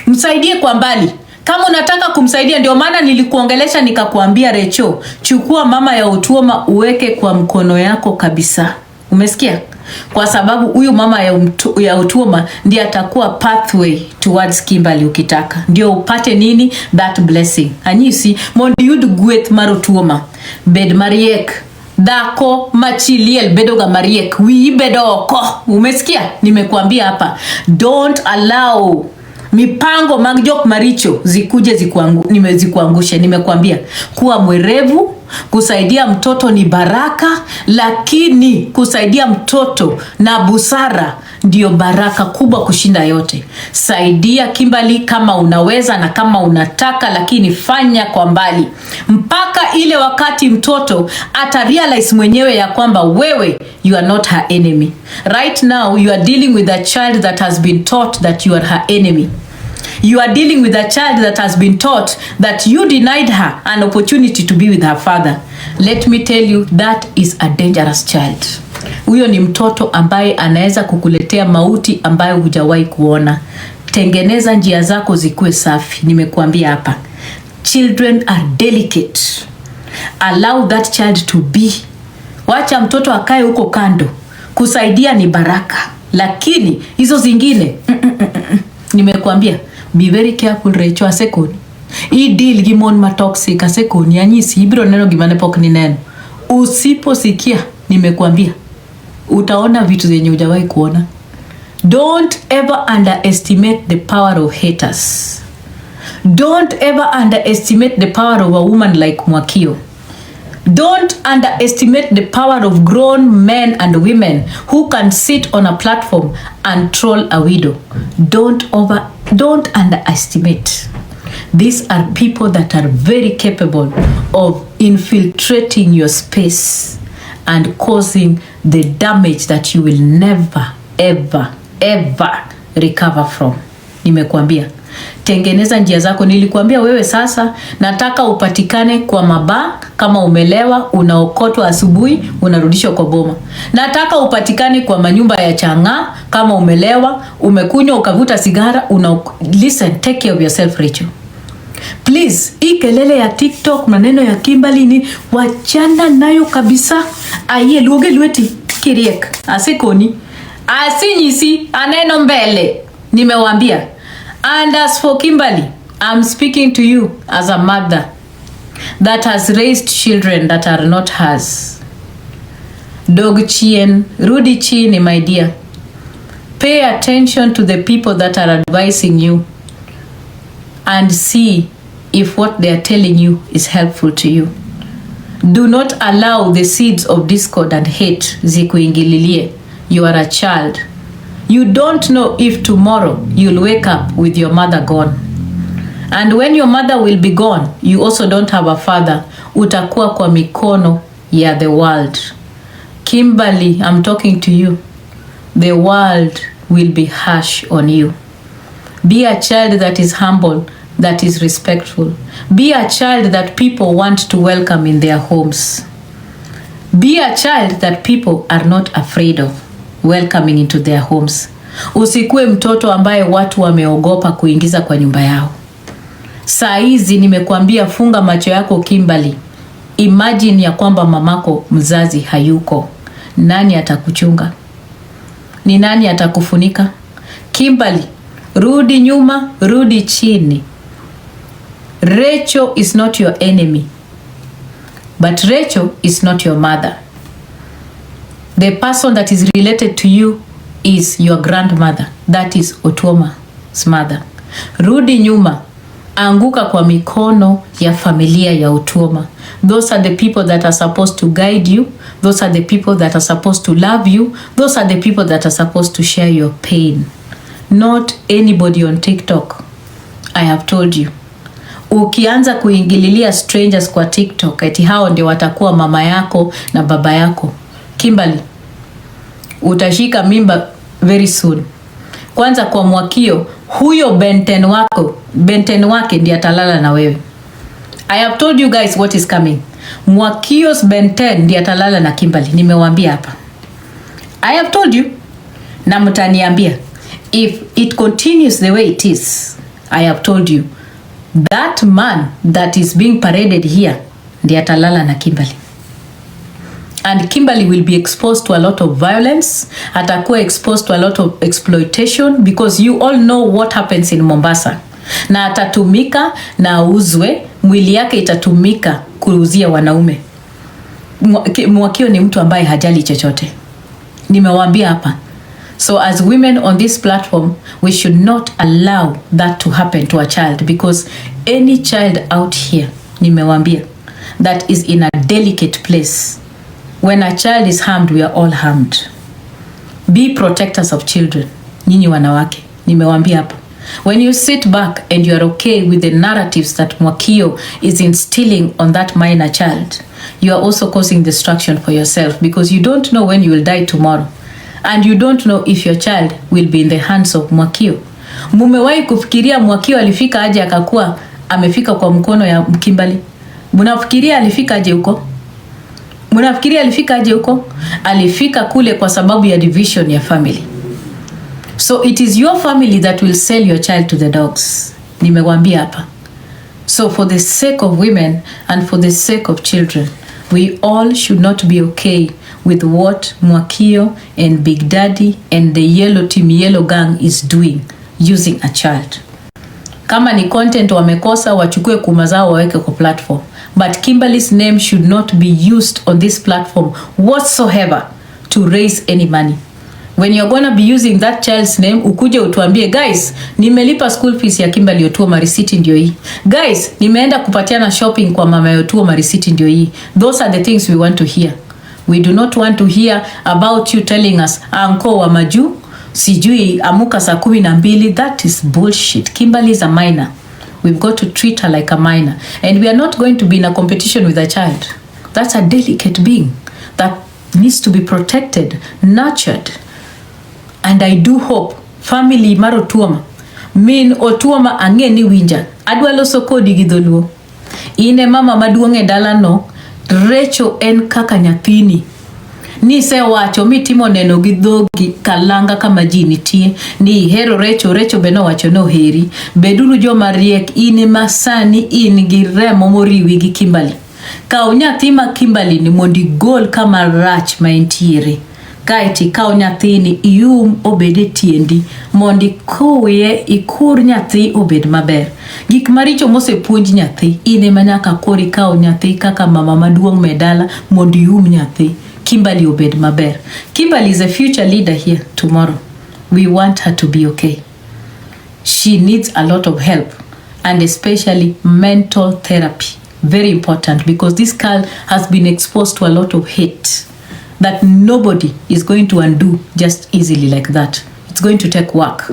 Speaker 3: Msaidie kwa mbali. Kama unataka kumsaidia, ndio maana nilikuongelesha nikakuambia Rachel, chukua mama ya Otuoma uweke kwa mkono yako kabisa. Umesikia? Kwa sababu huyu mama ya Otuoma ndiye atakuwa pathway towards Kimberly ukitaka. Ndio upate nini? That blessing. Anyisi, mondi yudu gweth mar Otuoma. Bed mariek. Dako machiliel bedoga mariek. Wii bedoko. Umesikia? Nimekuambia hapa. Don't allow mipango magjok maricho zikuje zikuangushe. Nimekuambia kuwa mwerevu, kusaidia mtoto ni baraka, lakini kusaidia mtoto na busara ndio baraka kubwa kushinda yote. Saidia Kimberly kama unaweza na kama unataka, lakini fanya kwa mbali. Mpaka ile wakati mtoto atarealize mwenyewe ya kwamba wewe, you are not her enemy. Right now, you are dealing with a child that has been taught that you are her enemy. You are dealing with a child that has been taught that you denied her an opportunity to be with her father. Let me tell you, that is a dangerous child. Huyo ni mtoto ambaye anaweza kukuletea mauti ambayo hujawahi kuona. Tengeneza njia zako zikuwe safi. Nimekuambia hapa. Children are delicate. Allow that child to be. Wacha mtoto akae huko kando. Kusaidia ni baraka. Lakini hizo zingine nimekuambia, be very careful Rachel asekoni. Hii deal gimon matoxic asekoni anyisi ibro neno gimane pok ni neno. Usiposikia, nimekuambia, utaona vitu zenye hujawahi kuona. Don't ever underestimate the power of haters. Don't ever underestimate the power of a woman like Mwakio. Don't underestimate the power of grown men and women who can sit on a platform and troll a widow. Don't underestimate. These are people that are very capable of infiltrating your space and causing the damage that you will never, ever, ever recover from. Nimekuambia. Tengeneza njia zako. Nilikuambia wewe sasa nataka upatikane kwa maba kama umelewa, unaokotwa asubuhi, unarudishwa kwa boma. Nataka upatikane kwa manyumba ya changa kama umelewa, umekunywa ukavuta sigara, listen, take care of yourself Rachel. Please, hii kelele ya TikTok, maneno ya Kimberly ni wachana nayo kabisa. Aye luoge lueti kiriek. Asekoni. Asinyisi aneno mbele. Nimewambia. And as for Kimberly, I'm speaking to you as a mother that has raised children that are not hers. Dog chien, rudi chini, my dear. Pay attention to the people that are advising you and see if what they are telling you is helpful to you. Do not allow the seeds of discord and hate zikuingililie. You are a child. You don't know if tomorrow you'll wake up with your mother gone. And when your mother will be gone, you also don't have a father. Utakuwa kwa mikono ya the world. Kimberly, I'm talking to you. The world will be harsh on you. Be a child that is humble, that is respectful. Be a child that people want to welcome in their homes. Be a child that people are not afraid of welcoming into their homes. Usikue mtoto ambaye watu wameogopa kuingiza kwa nyumba yao. Saa hizi nimekuambia funga macho yako Kimberly. Imagine ya kwamba mamako mzazi hayuko. Nani atakuchunga? Ni nani atakufunika? Kimberly, rudi nyuma, rudi chini. Rachel is not your enemy. But Rachel is not your mother. The person that is related to you is your grandmother. That is Otuoma'S mother. Rudi nyuma. Anguka kwa mikono ya familia ya Otuoma. Those are the people that are supposed to guide you. Those are the people that are supposed to love you. Those are the people that are supposed to share your pain. Not anybody on TikTok. I have told you. Ukianza kuingililia strangers kwa TikTok, eti hao ndio watakuwa mama yako na baba yako. Kimberly, utashika mimba very soon. Kwanza kwa Mwakio, huyo Benten wake ndiye atalala na wewe. I have told you guys what is coming. Mwakio's Benten ndiye atalala na Kimberly. Nimewaambia hapa. I have told you. Na mtaniambia. If it continues the way it is, I have told you. That man that is being paraded here ndiye atalala na Kimberly. And Kimberly will be exposed to a lot of violence. Atakuwa exposed to a lot of exploitation because you all know what happens in Mombasa. Na atatumika na uzwe, mwili yake itatumika kuuzia wanaume. Mwakio ni mtu ambaye hajali chochote. Nimewaambia hapa. So as women on this platform, we should not allow that to happen to a child because any child out here, nimewaambia, that is in a delicate place. When a child is harmed, we are all harmed. Be protectors of children. Nyinyi wanawake, nimewaambia hapa. When you sit back and you are okay with the narratives that Mwakio is instilling on that minor child, you are also causing destruction for yourself because you don't know when you will die tomorrow. And you don't know if your child will be in the hands of Mwakio. Mumewahi kufikiria Mwakio alifika aje akakuwa amefika kwa mkono ya Kimberly? Mnafikiria alifika aje huko? Mnafikiria alifika aje huko? Alifika kule kwa sababu ya division ya family. So it is your family that will sell your child to the dogs. Nimewaambia hapa. So for the sake of women and for the sake of children, we all should not be okay with what Mwakio and Big Daddy and the Yellow Team Yellow Gang is doing using a child. Kama ni content wamekosa, wachukue kuma zao waweke kwa platform. But Kimberly's name should not be used on this platform whatsoever to raise any money. When you're gonna be using that child's name, ukuje utuambie, guys, nimelipa school fees ya Kimberly Otuoma, receipt ndio hii. Guys, nimeenda kupatiana shopping kwa mama Otuoma, receipt ndio hii. Those are the things we want to hear. We do not want to hear about you telling us, anko wa maju, sijui amuka saa 12. That is bullshit. Kimberly is a minor. We've got to treat her like a minor. And we are not going to be in a competition with a child. That's a delicate being that needs to be protected, nurtured. And I do hope family maro Otuoma, min Otuoma angeni winja, adwalo soko digidoluo. Ine mama maduong' e dalano, Rachel en kaka nyathini. Nise wacho mitimo neno gi dhogi kalanga kama ji nitie. Ni hero Rachel beno wacho no heri. Beduru joma riek, ine masani in gi remo moriwi gi Kimberly. Kao nyathi ma Kimberly ni mondi gol kama rach ma entiere. Kaiti kao nyathini ium obede tiendi mondi kuye ikur nyathi obed maber. Gik maricho mose puonj nyathi ine manyaka kori kao nyathi kaka mama maduong' medala mondi nyathi. Kimberly obed maber. Kimberly is a future leader here tomorrow. We want her to be okay. She needs a lot of help and especially mental therapy. Very important because this girl has been exposed to a lot of hate that nobody is going to undo just easily like that. It's going to take work.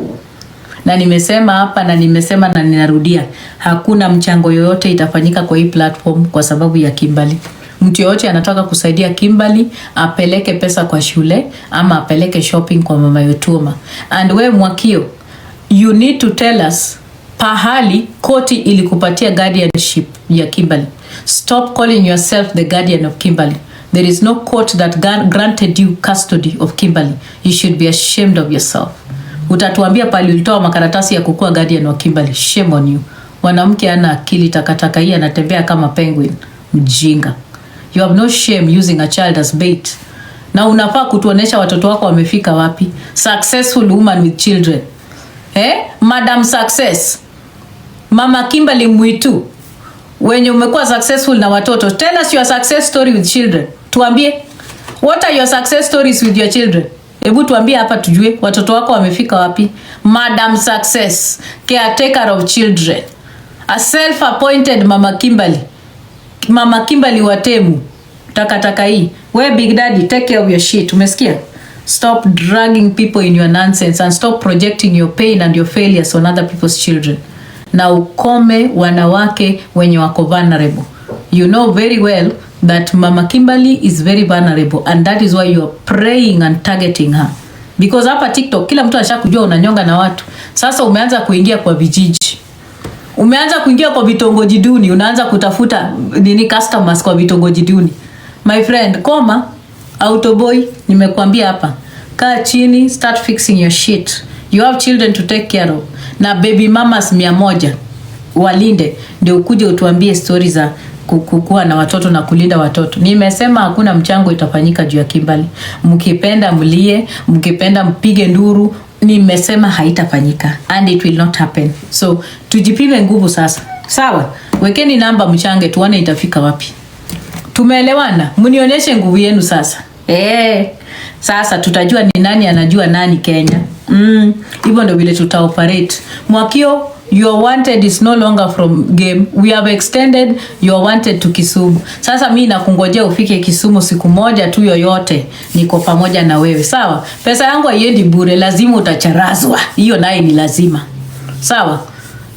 Speaker 3: Na nimesema hapa na nimesema na ninarudia, hakuna mchango yoyote itafanyika kwa hii platform kwa sababu ya Kimberly. Mtu yoyote anataka kusaidia Kimberly, apeleke pesa kwa shule ama apeleke shopping kwa mama Otuoma. And we Mwakio, you need to tell us pahali koti ilikupatia guardianship ya Kimberly. Stop calling yourself the guardian of Kimberly. There is no court that granted you custody of Kimberly. You should be ashamed of yourself. Utatuambia pali ulitoa makaratasi ya kukua guardian wa Kimberly. Shame on you. Mwanamke ana akili takataka, hii anatembea kama penguin. Mjinga. You have no shame using a child as bait. Na unafaa kutuonesha watoto wako wamefika wapi. Successful woman with children. Madam Success. Mama Kimberly Mwitu. Wenye umekuwa successful na watoto. Tell us your success story with children. Tuambie. What are your success stories with your children? Hebu tuambie hapa tujue watoto wako wamefika wapi. Madam Success. Caretaker of children. A self-appointed Mama Kimberly. Mama Kimberly Watemu. Takataka hii. Where Big Daddy, take care of your shit. Umesikia? Stop dragging people in your nonsense and stop projecting your pain and your failures on other people's children. Na ukome wanawake wenye wako vulnerable. You know very well that Mama Kimberly is very vulnerable and that is why you are praying and targeting her. Because hapa TikTok kila mtu ashakujua unanyonga na watu. Sasa umeanza kuingia kwa vijiji. Umeanza kuingia kwa vitongoji duni, unaanza kutafuta customers kwa vitongoji duni. My friend, koma, autoboy, nimekuambia hapa. Kaa chini, start fixing your shit. You have children to take care of. Na baby mamas 100 walinde, ndio ukuje utuambie story za kukua na watoto na kulinda watoto. Nimesema hakuna mchango itafanyika juu ya Kimberly. Mkipenda mlie, mkipenda mpige nduru, nimesema haitafanyika and it will not happen. So tujipime nguvu sasa. Sawa? Wekeni namba mchange tuone itafika wapi. Tumeelewana? Mnionyeshe nguvu yenu sasa. Sasa tutajua ni nani anajua nani Kenya. Hivyo ndio vile tutaoperate. Mwakio, your wanted is no longer from game. We have extended your wanted to Kisumu. Sasa mimi nakungojea ufike Kisumu siku moja tu yoyote. Niko pamoja na wewe. Sawa? Pesa yangu haiendi bure, lazima utacharazwa. Hiyo naye ni lazima. Sawa?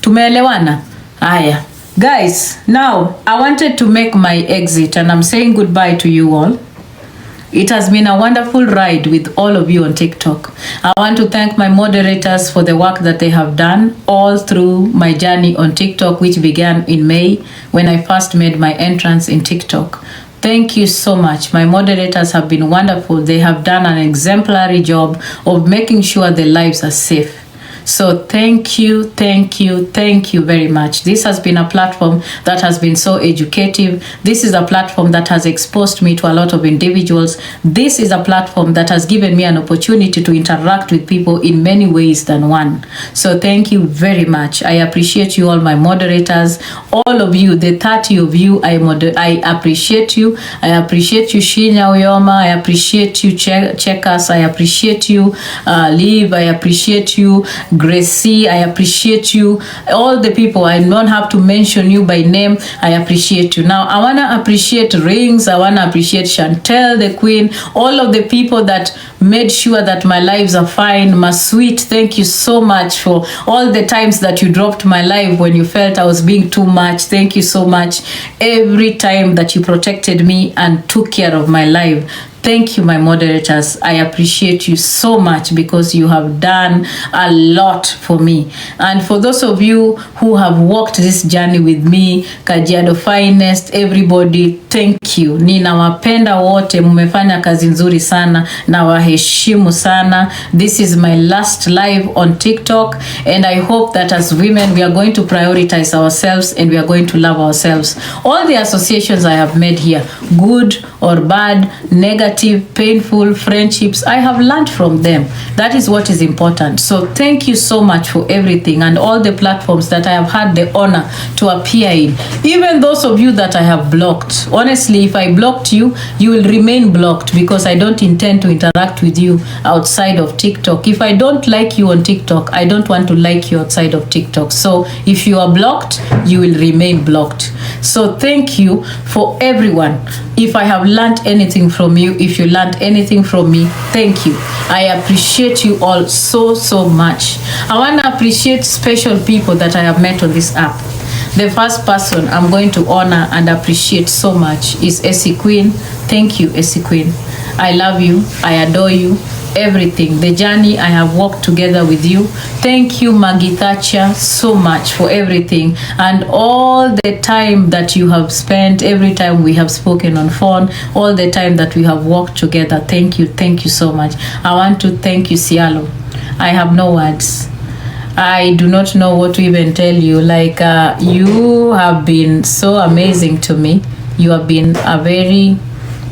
Speaker 3: Tumeelewana? Haya. Guys, now I wanted to make my exit and I'm saying goodbye to you all. It has been a wonderful ride with all of you on TikTok. I want to thank my moderators for the work that they have done all through my journey on TikTok, which began in May when I first made my entrance in TikTok. Thank you so much. My moderators have been wonderful. They have done an exemplary job of making sure their lives are safe. So thank you very much. This has been a platform that has been so educative. This is a platform that has exposed me to a lot of individuals. This is a platform that has given me an opportunity to interact with people in many ways than one. So thank you very much. I appreciate you all, my moderators, all of you, the 30 of you. I appreciate you. I appreciate you, Shinya Oyoma. I appreciate you, Checkers. I appreciate you, Liv. I appreciate you, Gracie. I appreciate you. All the people, I don't have to mention you by name. I appreciate you. Now, I want to appreciate Rings. I want to appreciate Chantel, the queen. All of the people that made sure that my lives are fine. My sweet, thank you so much for all the times that you dropped my life when you felt I was being too much. Thank you so much. Every time that you protected me and took care of my life. Thank you, my moderators. I appreciate you so much because you have done a lot for me. And for those of you who have walked this journey with me, Kajiado Finest, everybody, thank you. Ninawapenda wote, mmefanya kazi nzuri sana na waheshimu sana. This is my last live on TikTok and I hope that as women we are going to prioritize ourselves and we are going to love ourselves. All the associations I have made here, good or bad, negative, painful friendships, I have learned from them. That is what is important. So thank you so much for everything and all the platforms that I have had the honor to appear in. Even those of you that I have blocked. Honestly, if I blocked you, you will remain blocked because I don't intend to interact with you outside of TikTok. If I don't like you on TikTok, I don't want to like you outside of TikTok. So if you are blocked, you will remain blocked. So thank you for everyone. If I have learned anything from you, if you learned anything from me, thank you. I appreciate you all so much. I want to appreciate special people that I have met on this app. The first person I'm going to honor and appreciate so much is Essie Queen. Thank you, Essie Queen. I love you. I adore you. Everything, the journey I have walked together with you. Thank you, Maggie Thatcher, so much for everything and all the time that you have spent, every time we have spoken on phone, all the time that we have walked together. Thank you so much. I want to thank you, Cialo. I have no words. I do not know what to even tell you. Like, you have been so amazing to me. You have been a very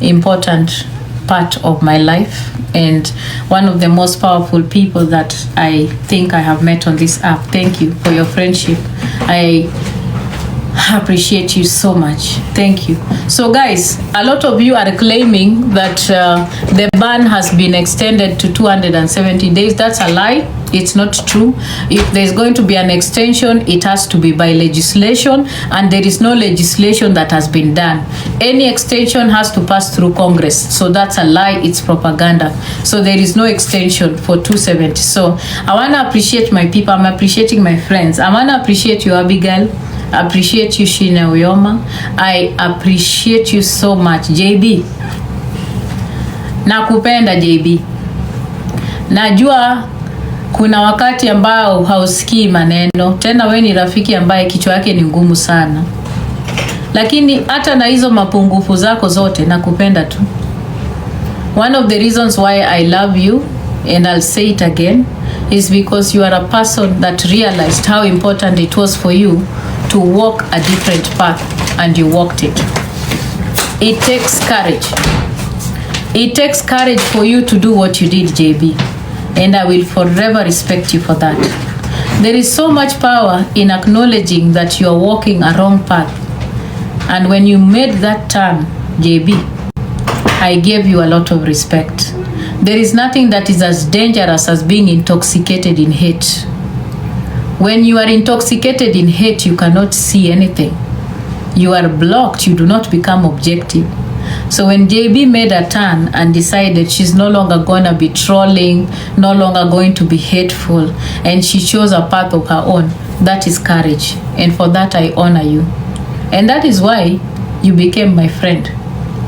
Speaker 3: important part of my life and one of the most powerful people that I think I have met on this app. Thank you for your friendship. I appreciate you so much. Thank you. So guys, a lot of you are claiming that the ban has been extended to 270 days. That's a lie. It's not true. If there's going to be an extension, it has to be by legislation, and there is no legislation that has been done. Any extension has to pass through Congress. So that's a lie. It's propaganda. So there is no extension for 270. So I want to appreciate my people. I'm appreciating my friends. I want to appreciate you, Abigail. I appreciate you, Shina Uyoma. I appreciate you so much, JB. Nakupenda, JB. Najua kuna wakati ambao hausikii maneno. Tena we ni rafiki ambaye kichwa yake ni ngumu sana. Lakini hata na hizo mapungufu zako zote nakupenda tu. One of the reasons why I love you, and I'll say it again, is because you are a person that realized how important it was for you to walk a different path, and you walked it. It takes courage. It takes courage for you to do what you did, JB. And I will forever respect you for that. There is so much power in acknowledging that you are walking a wrong path. And when you made that turn, JB, I gave you a lot of respect. There is nothing that is as dangerous as being intoxicated in hate. When you are intoxicated in hate, you cannot see anything. You are blocked. You do not become objective. So when JB made a turn and decided she's no longer going to be trolling, no longer going to be hateful, and she chose a path of her own, that is courage. And for that, I honor you. And that is why you became my friend.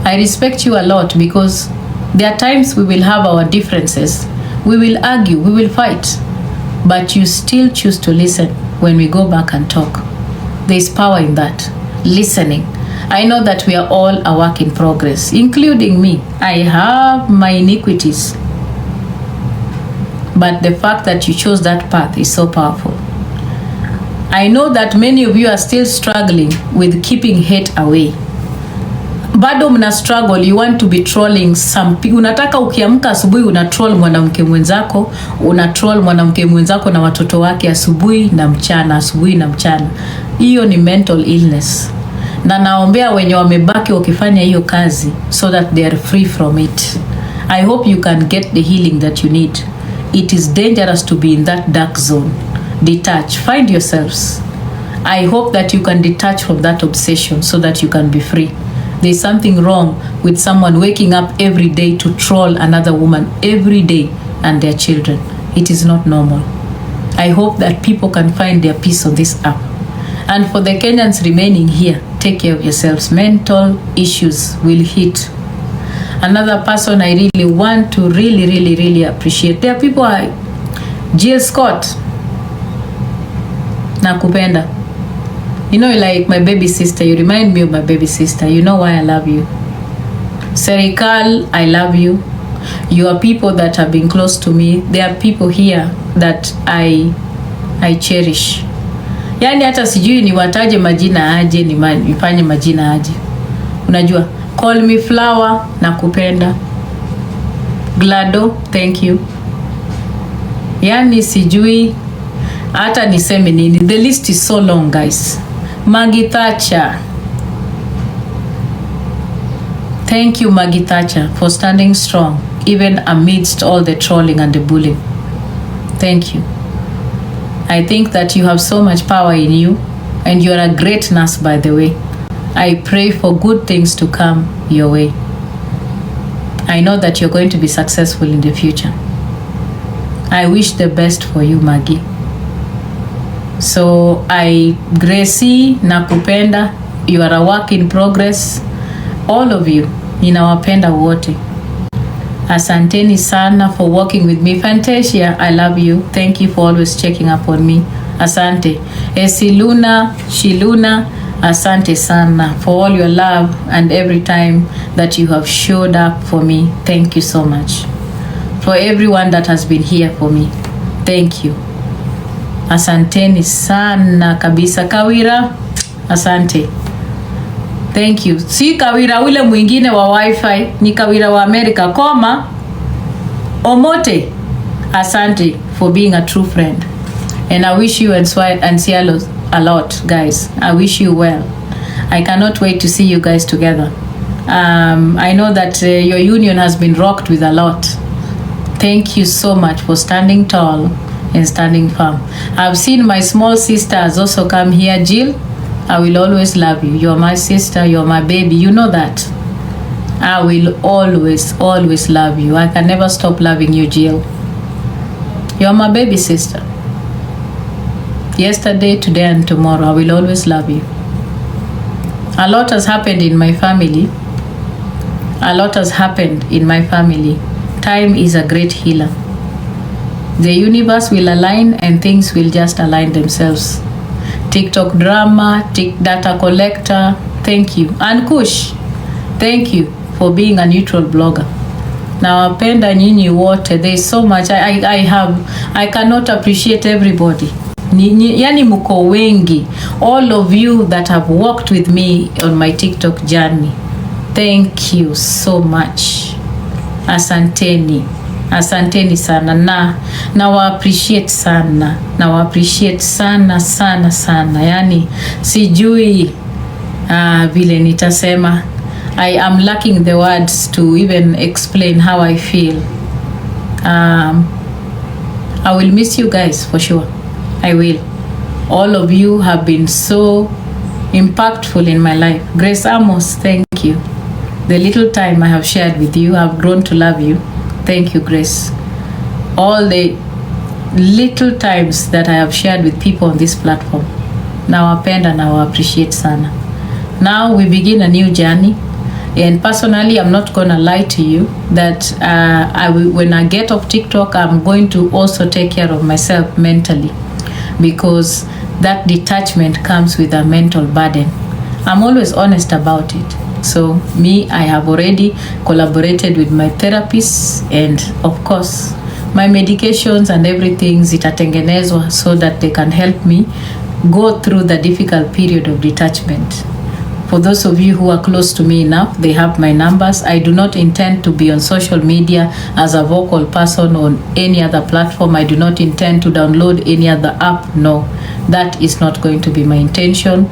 Speaker 3: I respect you a lot because there are times we will have our differences. We will argue, we will fight. But you still choose to listen when we go back and talk. There is power in that. Listening. I know that we are all a work in progress, including me. I have my iniquities. But the fact that you chose that path is so powerful. I know that many of you are still struggling with keeping hate away. Bado mna struggle, you want to be trolling some people. Unataka ukiamka asubuhi una troll mwanamke mwenzako, una troll mwanamke mwenzako na watoto wake asubuhi na mchana, asubuhi na mchana. Hiyo ni mental illness. Na naombea wenye wamebaki wakifanya hiyo kazi so that they are free from it. I hope you can get the healing that you need. It is dangerous to be in that dark zone. Detach. Find yourselves. I hope that you can detach from that obsession so that you can be free. There is something wrong with someone waking up every day to troll another woman every day and their children. It is not normal. I hope that people can find their peace on this app. And for the Kenyans remaining here, take care of yourselves. Mental issues will hit. Another person I really want to really appreciate. There are people Jill Scott. Nakupenda. You know, like my baby sister. You remind me of my baby sister. You know why I love you. Serikal, I love you. You are people that have been close to me. There are people here that I cherish. Yani hata sijui ni wataje majina aje, nifanye majina aje. Unajua, call me flower, nakupenda. Glado, thank you. Yani sijui hata niseme nini. The list is so long, guys. Maggie Thatcher. Thank you, Maggie Thatcher, for standing strong, even amidst all the trolling and the bullying. Thank you. I think that you have so much power in you, and you are a great nurse, by the way. I pray for good things to come your way. I know that you're going to be successful in the future. I wish the best for you, Maggie. So Gracie, nakupenda. You are a work in progress. All of you, ninawapenda wote. Asanteni sana for working with me. Fantasia, I love you. Thank you for always checking up on me. Asante. Esiluna, Shiluna, asante sana for all your love and every time that you have showed up for me. Thank you so much. For everyone that has been here for me. Thank you. Asanteni sana kabisa. Kawira, asante. Thank you. Si Kawira ule mwingine wa wifi, ni Kawira wa America, Omote. Asante for being a true friend. And I wish you and Cielo a lot, guys. I wish you well. I cannot wait to see you guys together. I know that your union has been rocked with a lot. Thank you so much for standing tall and standing firm. I've seen my small sister has also come here. Jill, I will always love you. You're my sister, you're my baby. You know that. I will always love you. I can never stop loving you, Jill. You're my baby sister. Yesterday, today, and tomorrow, I will always love you. A lot has happened in my family. Time is a great healer. The universe will align and things will just align themselves. TikTok drama, data collector, thank you. And Kush, thank you for being a neutral blogger. Nawapenda nyinyi wote. There is so much I cannot appreciate everybody. Yani muko wengi. All of you that have walked with me on my TikTok journey, thank you so much. Asanteni sana. Na wa appreciate sana. Sana. Yani sijui vile nitasema. I am lacking the words to even explain how I feel. I will miss you guys for sure. I will. All of you have been so impactful in my life. Grace Amos, thank you. The little time I have shared with you, I've grown to love you. Thank you, Grace. All the little times that I have shared with people on this platform, nawapenda na wa appreciate sana. Now we begin a new journey. And personally, I'm not gonna lie to you that when I get off TikTok, I'm going to also take care of myself mentally, because that detachment comes with a mental burden. I'm always honest about it. So me, I have already collaborated with my therapists, and of course my medications and everything zitatengenezwa so that they can help me go through the difficult period of detachment. For those of you who are close to me enough, they have my numbers. I do not intend to be on social media as a vocal person on any other platform. I do not intend to download any other app. No, that is not going to be my intention.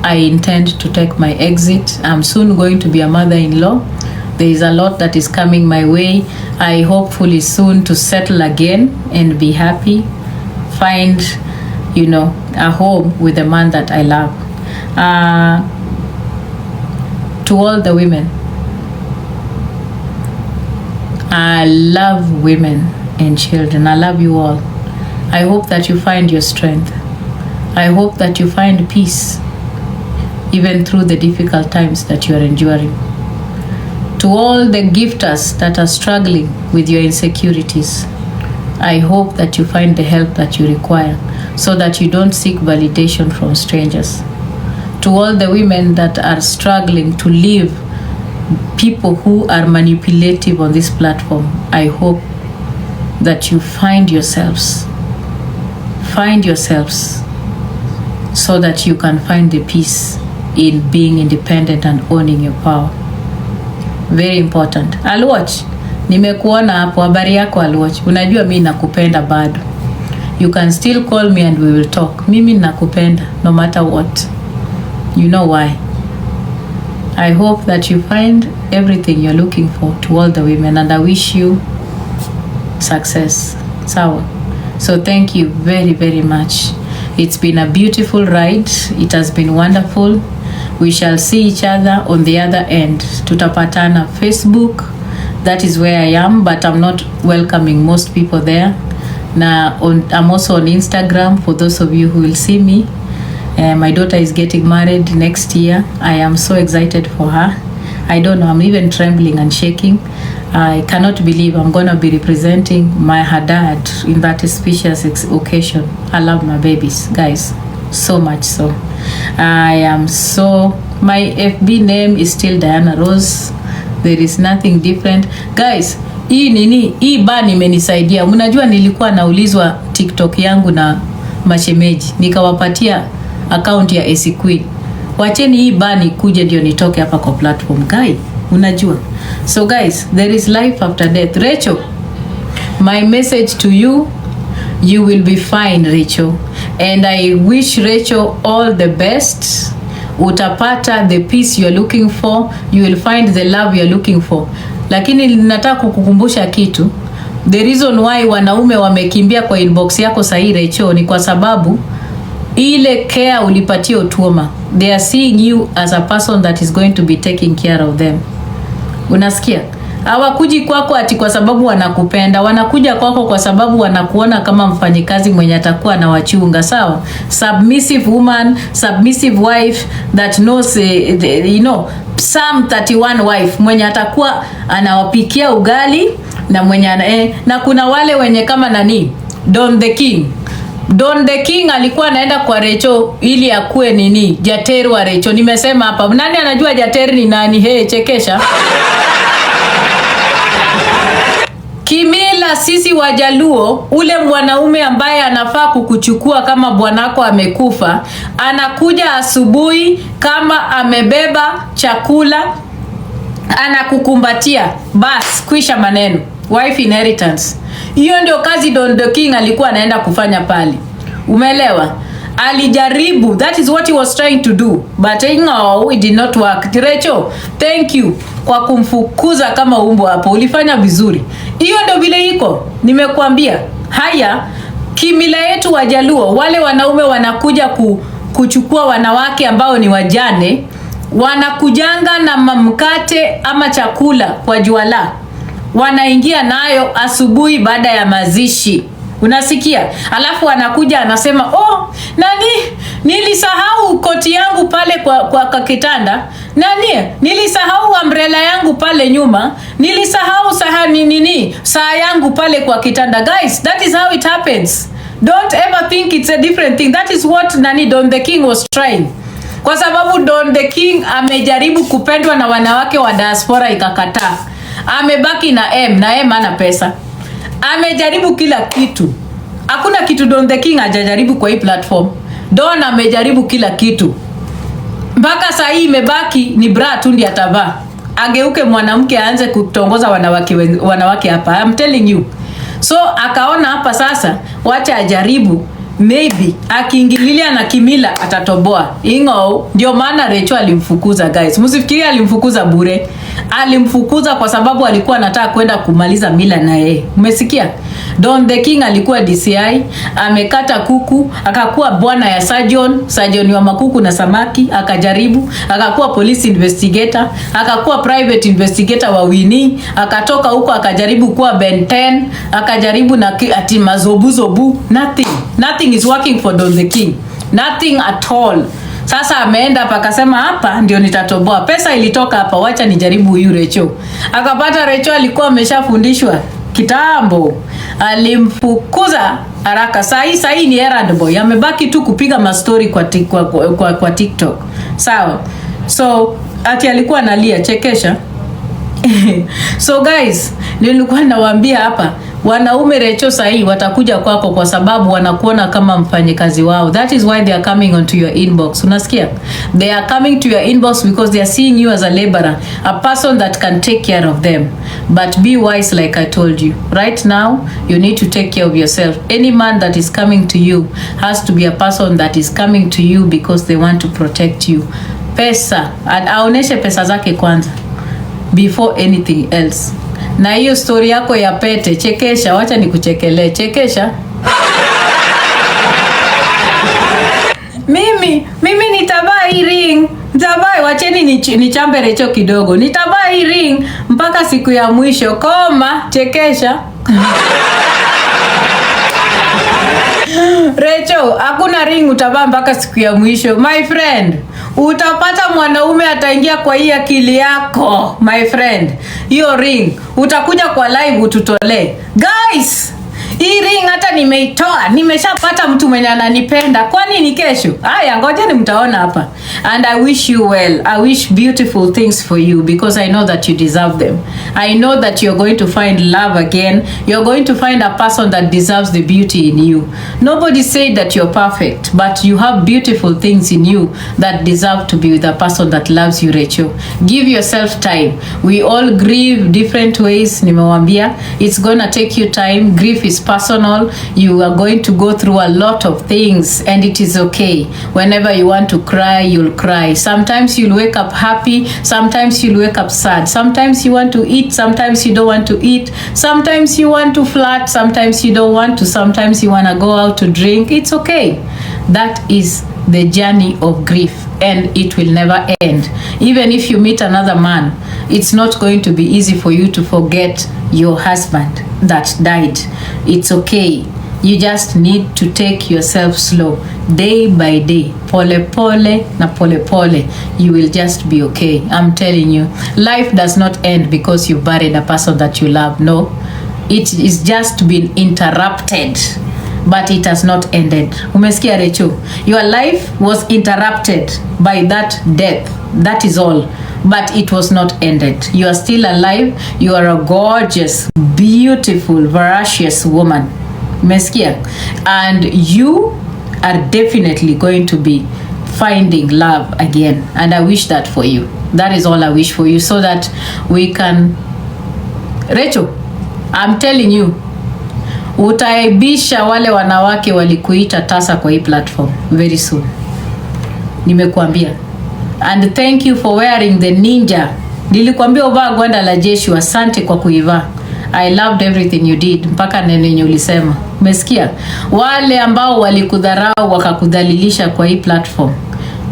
Speaker 3: I intend to take my exit. I'm soon going to be a mother-in-law. There is a lot that is coming my way. I hopefully soon to settle again and be happy. Find, a home with the man that I love. To all the women, I love women and children. I love you all. I hope that you find your strength. I hope that you find peace even through the difficult times that you are enduring. To all the gifters that are struggling with your insecurities, I hope that you find the help that you require so that you don't seek validation from strangers. To all the women that are struggling to leave people who are manipulative on this platform, I hope that you find yourselves so that you can find the peace in being independent and owning your power. Very important. Alwatch, nimekuona hapo. Habari yako Alwatch? Unajua mimi nakupenda bado. You can still call me and we will talk. Mimi nakupenda no matter what. You know why. I hope that you find everything you're looking for, to all the women, and I wish you success. So thank you very, very much. It's been a beautiful ride. It has been wonderful. We shall see each other on the other end. Tutapatana Facebook. That is where I am, but I'm not welcoming most people there. I'm also on Instagram for those of you who will see me. My daughter is getting married next year. I am so excited for her. I don't know, I'm even trembling and shaking. I cannot believe I'm going to be representing her dad in that auspicious occasion. I love my babies, guys, so much so. My FB name is still Diana Rose. There is nothing different. Guys, hii ban imenisaidia. Mnajua nilikuwa naulizwa TikTok yangu na mashemeji, nikawapatia account ya AC Queen. Wacheni hii bani kuje ndio nitoke hapa kwa platform guy, unajua. So guys, there is life after death. Rachel, my message to you, you will be fine Rachel, and I wish Rachel all the best. Utapata the peace you are looking for, you will find the love you are looking for. Lakini nataka kukukumbusha kitu. The reason why wanaume wamekimbia kwa inbox yako sahi Rachel ni kwa sababu ile care ulipatia Otuoma. They are seeing you as a person that is going to be taking care of them. Unasikia? Hawakuji kwako ati kwa sababu wanakupenda, wanakuja kwako kwa sababu wanakuona kama mfanyikazi mwenye atakuwa na wachunga, sawa? Submissive woman, submissive wife that knows Psalm 31 wife mwenye atakuwa anawapikia ugali na mwenye na kuna wale wenye kama nani? Don the King alikuwa anaenda kwa Rachel ili akue nini? Jateri wa Rachel. Nimesema hapa, nani anajua Jateri ni nani? Chekesha. Kimila sisi Wajaluo, ule mwanaume ambaye anafaa kukuchukua kama bwanako amekufa, anakuja asubuhi kama amebeba chakula, anakukumbatia, bas kuisha maneno. Wife inheritance. Hiyo ndio kazi Don the King alikuwa anaenda kufanya pale. Umeelewa? Alijaribu, that is what he was trying to do, but no, it did not work. Rachel, thank you kwa kumfukuza kama umbo hapo, ulifanya vizuri. Hiyo ndio vile iko, nimekuambia. Haya, kimila yetu Wajaluo, wale wanaume wanakuja kuchukua wanawake ambao ni wajane, wanakujanga na mkate ama chakula kwa juala, wanaingia nayo asubuhi baada ya mazishi. Unasikia? Alafu anakuja anasema, "Oh, nilisahau koti yangu pale kwa kitanda. Nilisahau umbrella yangu pale nyuma. Nilisahau saa yangu pale kwa kitanda." Guys, that is how it happens. Don't ever think it's a different thing. That is what Don the King was trying. Kwa sababu Don the King amejaribu kupendwa na wanawake wa diaspora ikakataa. Amebaki na M ana pesa. Amejaribu kila kitu. Hakuna kitu Don the King hajajaribu kwa hii platform. Don amejaribu kila kitu. Mpaka saa hii imebaki ni bra tu ndiye atavaa. Ageuke mwanamke aanze kutongoza wanawake hapa. I'm telling you. So akaona hapa sasa wacha ajaribu, maybe akiingililia na kimila atatoboa. Ndio maana Rachel alimfukuza guys. Msifikirie alimfukuza bure. Alimfukuza kwa sababu alikuwa anataka kwenda kumaliza mila na yeye. Umesikia? Don the King alikuwa DCI, amekata kuku, akakuwa bwana ya surgeon wa makuku na samaki, akajaribu, akakuwa police investigator, akakuwa private investigator wa Winnie, akatoka huko akajaribu kuwa Ben 10, akajaribu na ati mazobu. Nothing is working for Don the King. Nothing at all. Sasa ameenda hapa akasema hapa ndio nitatoboa. Pesa ilitoka hapa, wacha nijaribu huyu Rachel. Akapata Rachel alikuwa ameshafundishwa kitambo. Alimfukuza haraka. Sasa hii ni errand boy. Amebaki tu kupiga mastori kwa TikTok. Sawa. So ati alikuwa analia, chekesha. So guys, nilikuwa nawaambia hapa, wanaume Rachel sahi watakuja kwako kwa sababu wanakuona kama mfanyikazi wao. That is why they are coming onto your inbox. Unasikia? They are coming to your inbox because they are seeing you as a laborer, a person that can take care of them. But be wise, like I told you. Right now, you need to take care of yourself. Any man that is coming to you has to be a person that is coming to you because they want to protect you. Pesa, aoneshe pesa zake kwanza before anything else. Na hiyo story yako ya pete, chekesha, wacha nikuchekelee, chekesha. Mimi nitavaa hii ring. Wacheni nichambe Rachel kidogo. Nitavaa hii ring mpaka siku ya mwisho. Koma, chekesha. Rachel, hakuna ring utavaa mpaka siku ya mwisho. My friend, utapata mwanaume ataingia kwa hii akili yako. My friend, hiyo ring utakuja kwa live ututolee. Guys, Hii ring hata nimeitoa, nimeshapata mtu mwenye ananipenda. Kwani ni kesho? Haya, ngoja ni mtaona hapa. And I wish you well. I wish beautiful things for you because I know that you deserve them. I know that you're going to find love again. You're going to find a person that deserves the beauty in you. Nobody said that you're perfect, but you have beautiful things in you that deserve to be with a person that loves you, Rachel. Give yourself time. We all grieve different ways. Nimewambia, it's gonna take you time. Grief is personal. You are going to go through a lot of things and it is okay. Whenever you want to cry, you'll cry. Sometimes you'll wake up happy. Sometimes you'll wake up sad. Sometimes you want to eat. Sometimes you don't want to eat. Sometimes you want to flirt. Sometimes you don't want to. Sometimes you want to go out to drink. It's okay. That is the journey of grief and it will never end. Even if you meet another man, it's not going to be easy for you to forget your husband that died. It's okay. You just need to take yourself slow, day by day, pole pole na pole pole. You will just be okay. I'm telling you, life does not end because you buried a person that you love. No, it is just been interrupted, but it has not ended. Umesikia, Rachel? Your life was interrupted by that death. That is all. But it was not ended. You are still alive. You are a gorgeous, beautiful, voracious woman. Umesikia? And you are definitely going to be finding love again. And I wish that for you. That is all I wish for you, so that we can... Rachel, I'm telling you, utaibisha wale wanawake walikuita tasa kwa hii platform very soon. Nimekuambia. And thank you for wearing the ninja. Nilikwambia uvaa gwanda la jeshi, asante kwa kuivaa. I loved everything you did, mpaka nene ulisema. Umesikia? Wale ambao walikudharau wakakudhalilisha kwa hii platform,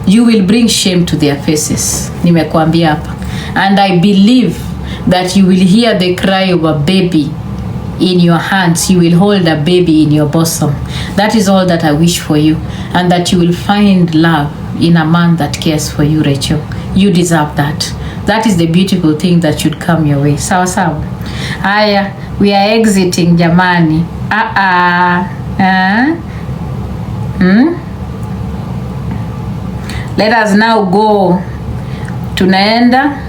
Speaker 3: you will bring shame to their faces. Nimekuambia hapa. And I believe that you will hear the cry of a baby in your hands. You will hold a baby in your bosom. That is all that I wish for you. And that you will find love in a man that cares for you, Rachel. You deserve that. That is the beautiful thing that should come your way. Sawa sawa. Haya, we are exiting, jamani. Let us now go. Tunaenda.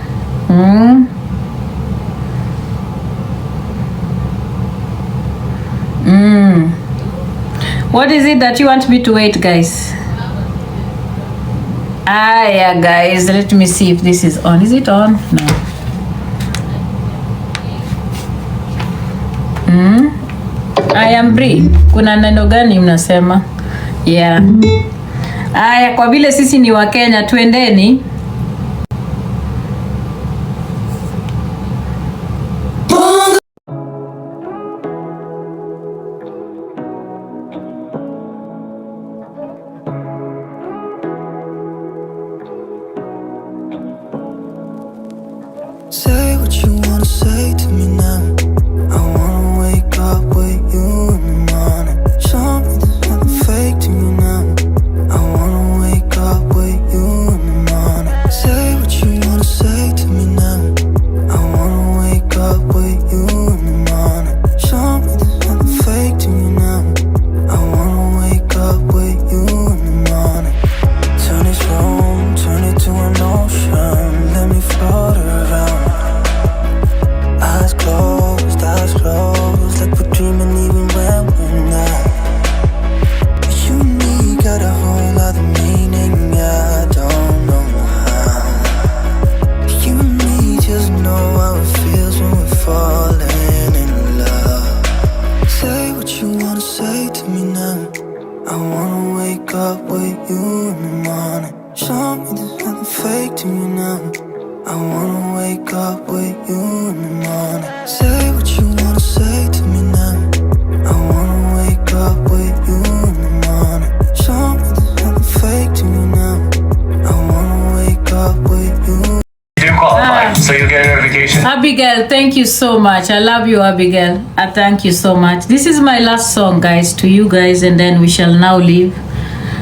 Speaker 3: What is it that you want me to wait, guys? Yeah, guys, let me see if this is on. Is it on? No. I am free. Kuna neno gani mnasema? Yeah. Aya, kwa vile sisi ni wa Kenya, tuendeni.
Speaker 4: Say what you wanna say to me now. I wanna wake up with you in the morning. Show me there's nothing fake to me now. I wanna wake up with you in the morning. Say what you wanna say to me now. I wanna wake up with you in the morning. Show me there's nothing fake to me now. I wanna wake up with you in the morning. Turn this room, turn it to an ocean. Let me float around. Eyes closed, like we're dreaming even when we're not. You and me got a whole other meaning, I don't know how. You and me just know how it feels when we're falling in love. Say what you wanna say to me now. I wanna wake up with you in the morning. Show me there's nothing fake to me now. I wanna wake up with you in the morning. Say what you wanna say to me now. I wanna wake up with you in the morning. Show me there's nothing fake to me now. I wanna wake up with you.
Speaker 5: You qualify, so you'll get a notification.
Speaker 3: Abigail, thank you so much. I love you, Abigail. I thank you so much. This is my last song, guys, to you guys, and then we shall now leave.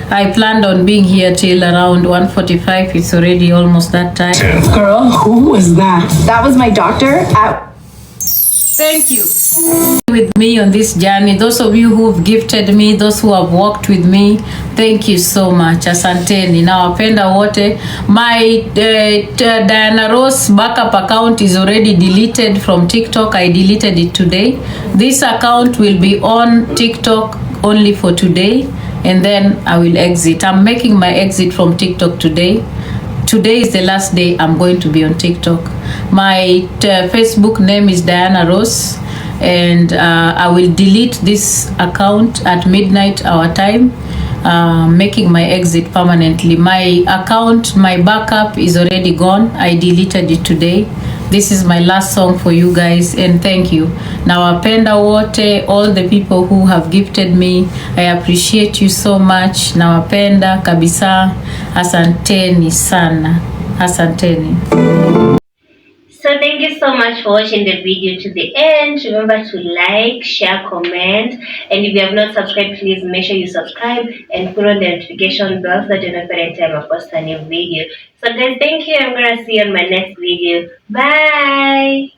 Speaker 3: I planned on being here till around 1:45. It's already almost that time.
Speaker 5: Two.
Speaker 6: Girl, who was that? That was my doctor at
Speaker 3: Thank you. With me on this journey, those of you who've gifted me, those who have walked with me, thank you so much. Asanteni. Nawapenda wote. My Diana Ross backup account is already deleted from TikTok. I deleted it today. This account will be on TikTok only for today, and then I will exit. I'm making my exit from TikTok today. Today is the last day I'm going to be on TikTok. My Facebook name is Diana Ross, and I will delete this account at midnight our time, making my exit permanently. My account, my backup is already gone. I deleted it today. This is my last song for you guys, and thank you. Nawapenda wote, all the people who have gifted me. I appreciate you so much. Nawapenda kabisa. Asanteni sana. Asanteni.
Speaker 2: So thank you so much for watching the video to the end. Remember to like, share, comment, and if you have not subscribed, please make sure you subscribe and put on the notification bell so that you know every time I post a new video. So guys, thank you. I'm gonna see you on my next video. Bye.